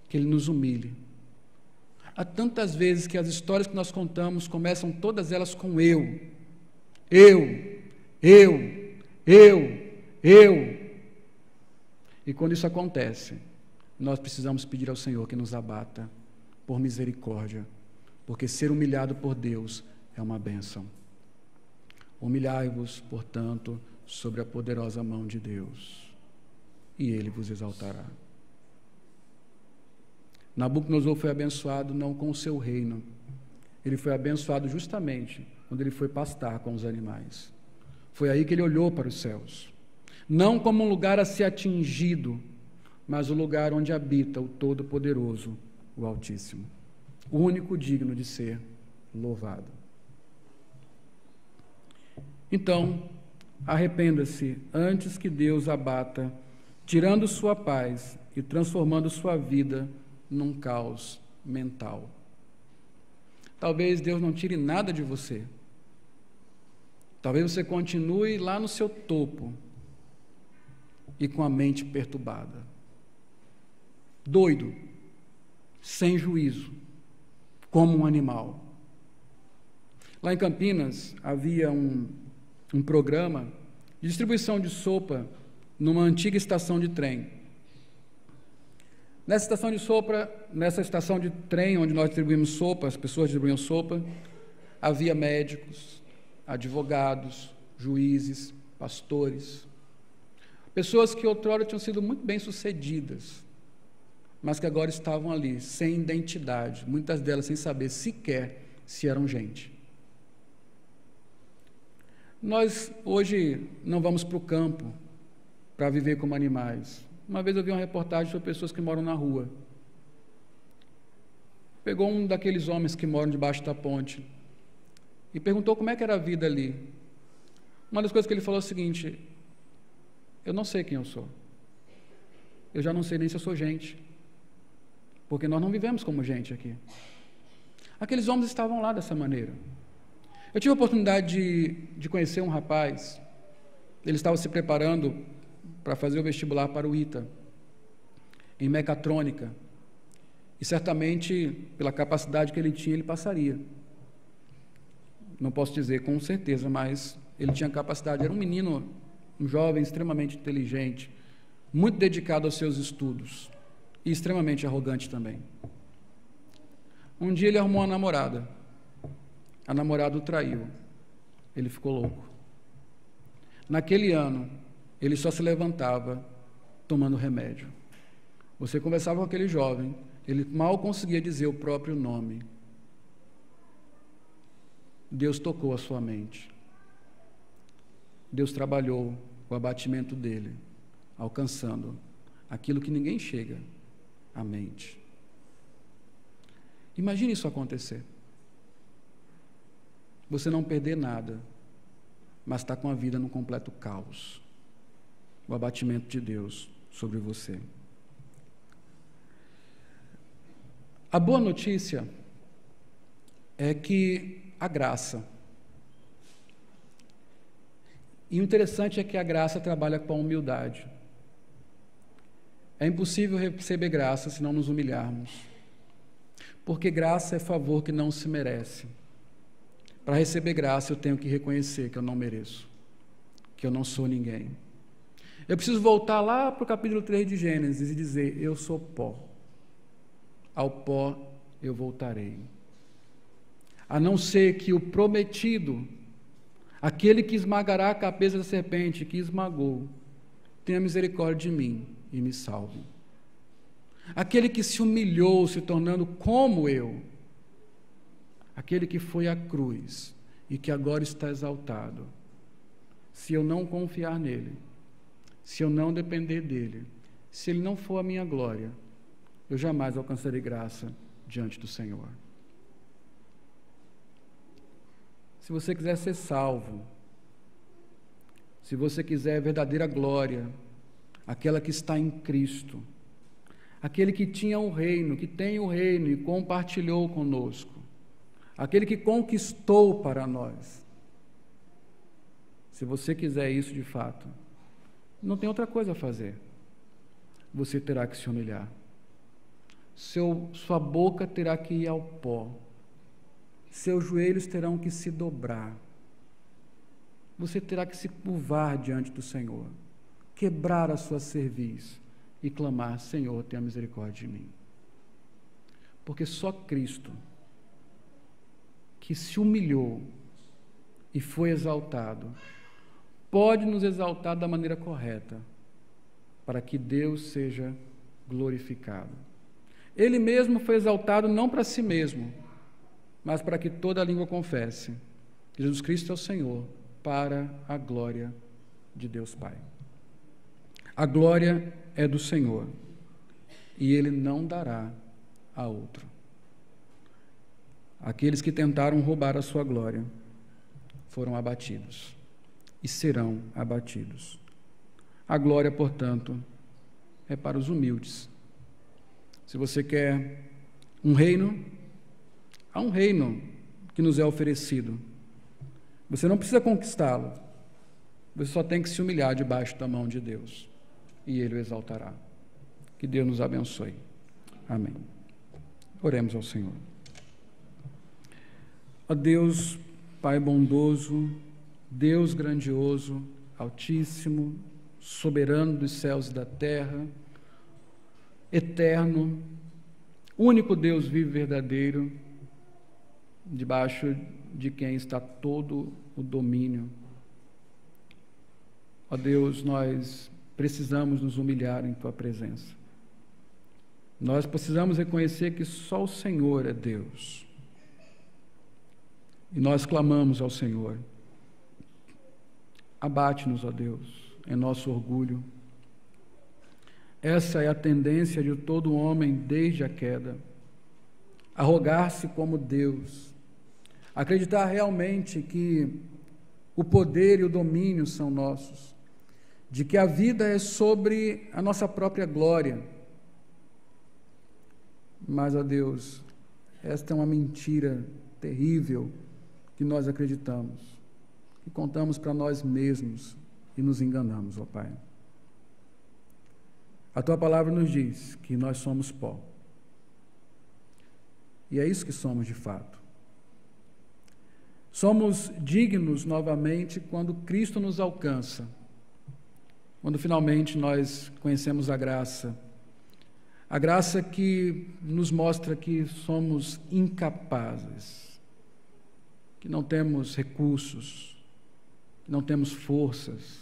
que Ele nos humilhe. Há tantas vezes que as histórias que nós contamos começam todas elas com eu. E quando isso acontece, nós precisamos pedir ao Senhor que nos abata por misericórdia, porque ser humilhado por Deus é uma bênção. Humilhai-vos, portanto, sobre a poderosa mão de Deus, e Ele vos exaltará. Nabucodonosor foi abençoado não com o seu reino, ele foi abençoado justamente quando ele foi pastar com os animais. Foi aí que ele olhou para os céus, não como um lugar a ser atingido, mas o lugar onde habita o Todo-Poderoso, o Altíssimo, o único digno de ser louvado. Então, arrependa-se antes que Deus abata, tirando sua paz e transformando sua vida num caos mental. Talvez Deus não tire nada de você. Talvez você continue lá no seu topo e com a mente perturbada, doido, sem juízo, como um animal. Lá em Campinas havia um programa de distribuição de sopa numa antiga estação de trem. Nessa estação de trem onde nós distribuímos sopa, as pessoas distribuíam sopa, havia médicos, advogados, juízes, pastores, pessoas que outrora tinham sido muito bem-sucedidas, mas que agora estavam ali, sem identidade, muitas delas sem saber sequer se eram gente. Nós hoje não vamos para o campo para viver como animais. Uma vez eu vi uma reportagem sobre pessoas que moram na rua. Pegou um daqueles homens que moram debaixo da ponte e perguntou como é que era a vida ali. Uma das coisas que ele falou é o seguinte: eu não sei quem eu sou. Eu já não sei nem se eu sou gente, porque nós não vivemos como gente aqui. Aqueles homens estavam lá dessa maneira. Eu tive a oportunidade de conhecer um rapaz. Ele estava se preparando para fazer o vestibular para o ITA, em mecatrônica, e certamente, pela capacidade que ele tinha, ele passaria. Não posso dizer com certeza, mas ele tinha capacidade. Era um menino, um jovem extremamente inteligente, muito dedicado aos seus estudos, e extremamente arrogante também. Um dia ele arrumou uma namorada. A namorada o traiu. Ele ficou louco. Naquele ano, ele só se levantava tomando remédio. Você conversava com aquele jovem, ele mal conseguia dizer o próprio nome. Deus tocou a sua mente. Deus trabalhou o abatimento dele, alcançando aquilo que ninguém chega, a mente. Imagine isso acontecer. Você não perder nada, mas está com a vida num completo caos. O abatimento de Deus sobre você. A boa notícia é que a graça. E o interessante é que a graça trabalha com a humildade. É impossível receber graça se não nos humilharmos, porque graça é favor que não se merece. Para receber graça, eu tenho que reconhecer que eu não mereço, que eu não sou ninguém. Eu preciso voltar lá para o capítulo 3 de Gênesis e dizer: eu sou pó, ao pó eu voltarei. A não ser que o prometido, aquele que esmagará a cabeça da serpente, que esmagou, tenha misericórdia de mim e me salve. Aquele que se humilhou, se tornando como eu, aquele que foi à cruz e que agora está exaltado. Se eu não confiar nele, se eu não depender dele, se ele não for a minha glória, eu jamais alcançarei graça diante do Senhor. Se você quiser ser salvo, se você quiser a verdadeira glória, aquela que está em Cristo, aquele que tinha o reino, que tem o reino e compartilhou conosco, aquele que conquistou para nós. Se você quiser isso de fato, não tem outra coisa a fazer. Você terá que se humilhar. Sua boca terá que ir ao pó. Seus joelhos terão que se dobrar. Você terá que se curvar diante do Senhor, quebrar a sua cerviz e clamar: Senhor, tenha misericórdia de mim. Porque só Cristo, que se humilhou e foi exaltado, pode nos exaltar da maneira correta, para que Deus seja glorificado. Ele mesmo foi exaltado não para si mesmo, mas para que toda a língua confesse que Jesus Cristo é o Senhor, para a glória de Deus Pai. A glória é do Senhor, e Ele não dará a outro. Aqueles que tentaram roubar a sua glória foram abatidos e serão abatidos. A glória, portanto, é para os humildes. Se você quer um reino, há um reino que nos é oferecido. Você não precisa conquistá-lo. Você só tem que se humilhar debaixo da mão de Deus, e Ele o exaltará. Que Deus nos abençoe. Amém. Oremos ao Senhor. Ó Deus, Pai bondoso, Deus grandioso, altíssimo, soberano dos céus e da terra, eterno, único Deus vivo e verdadeiro, debaixo de quem está todo o domínio. Ó Deus, nós precisamos nos humilhar em Tua presença. Nós precisamos reconhecer que só o Senhor é Deus. E nós clamamos ao Senhor: abate-nos, ó Deus, em nosso orgulho. Essa é a tendência de todo homem desde a queda: arrogar-se como Deus, acreditar realmente que o poder e o domínio são nossos, de que a vida é sobre a nossa própria glória. Mas, ó Deus, esta é uma mentira terrível que nós acreditamos, que contamos para nós mesmos e nos enganamos, ó Pai. A Tua palavra nos diz que nós somos pó. E é isso que somos de fato. Somos dignos novamente quando Cristo nos alcança, quando finalmente nós conhecemos a graça que nos mostra que somos incapazes, que não temos recursos, que não temos forças,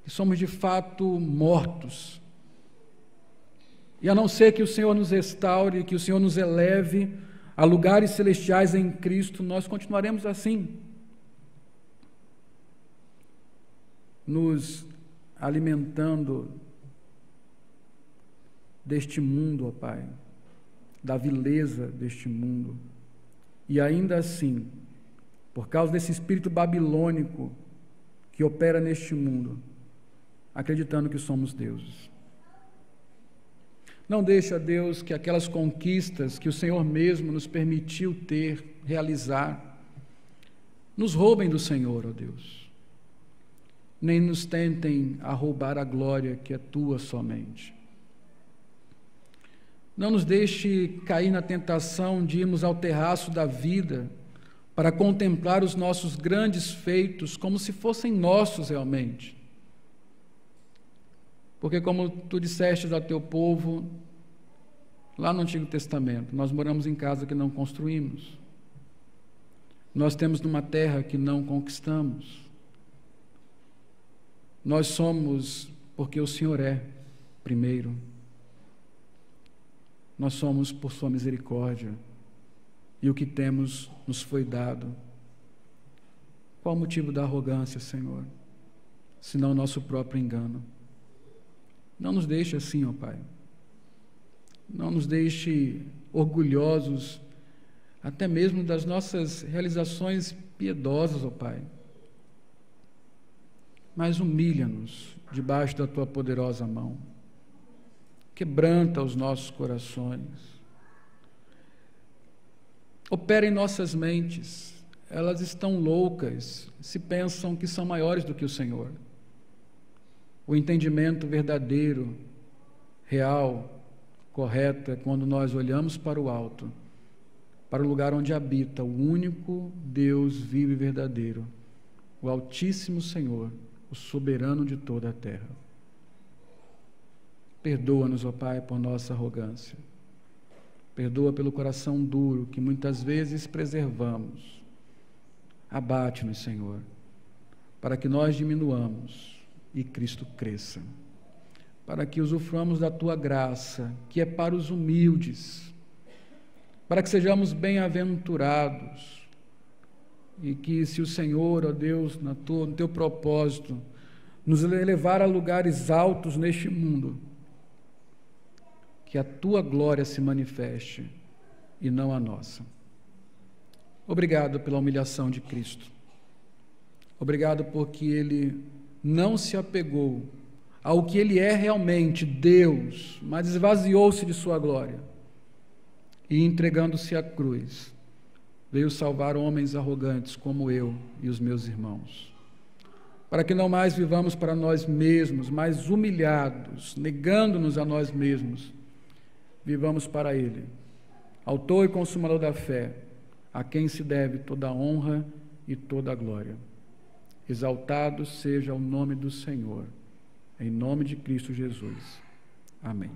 que somos de fato mortos. E a não ser que o Senhor nos restaure, que o Senhor nos eleve a lugares celestiais em Cristo, nós continuaremos assim, nos alimentando deste mundo, ó Pai, da vileza deste mundo. E ainda assim, por causa desse espírito babilônico que opera neste mundo, acreditando que somos deuses. Não deixa, Deus, que aquelas conquistas que o Senhor mesmo nos permitiu ter, realizar, nos roubem do Senhor, ó Deus. Nem nos tentem a roubar a glória que é Tua somente. Não nos deixe cair na tentação de irmos ao terraço da vida para contemplar os nossos grandes feitos como se fossem nossos realmente. Porque, como tu disseste ao teu povo, lá no Antigo Testamento, nós moramos em casa que não construímos. Nós temos numa terra que não conquistamos. Nós somos porque o Senhor é primeiro. Nós somos por sua misericórdia. E o que temos nos foi dado. Qual o motivo da arrogância, Senhor? Senão o nosso próprio engano. Não nos deixe assim, ó Pai. Não nos deixe orgulhosos, até mesmo das nossas realizações piedosas, ó Pai. Mas humilha-nos debaixo da Tua poderosa mão. Quebranta os nossos corações. Opera em nossas mentes. Elas estão loucas, se pensam que são maiores do que o Senhor. O entendimento verdadeiro, real, correto, é quando nós olhamos para o alto, para o lugar onde habita o único Deus vivo e verdadeiro, o Altíssimo Senhor, o soberano de toda a terra. Perdoa-nos, ó Pai, por nossa arrogância. Perdoa pelo coração duro que muitas vezes preservamos. Abate-nos, Senhor, para que nós diminuamos e Cristo cresça, para que usufruamos da Tua graça, que é para os humildes, para que sejamos bem-aventurados, e que, se o Senhor, ó Deus, no Teu propósito, nos elevar a lugares altos neste mundo, que a Tua glória se manifeste e não a nossa. Obrigado pela humilhação de Cristo. Obrigado porque Ele não se apegou ao que Ele é realmente, Deus, mas esvaziou-se de sua glória e, entregando-se à cruz, veio salvar homens arrogantes como eu e os meus irmãos, para que não mais vivamos para nós mesmos, mas humilhados, negando-nos a nós mesmos, vivamos para Ele, autor e consumador da fé, a quem se deve toda a honra e toda a glória. Exaltado seja o nome do Senhor, em nome de Cristo Jesus. Amém.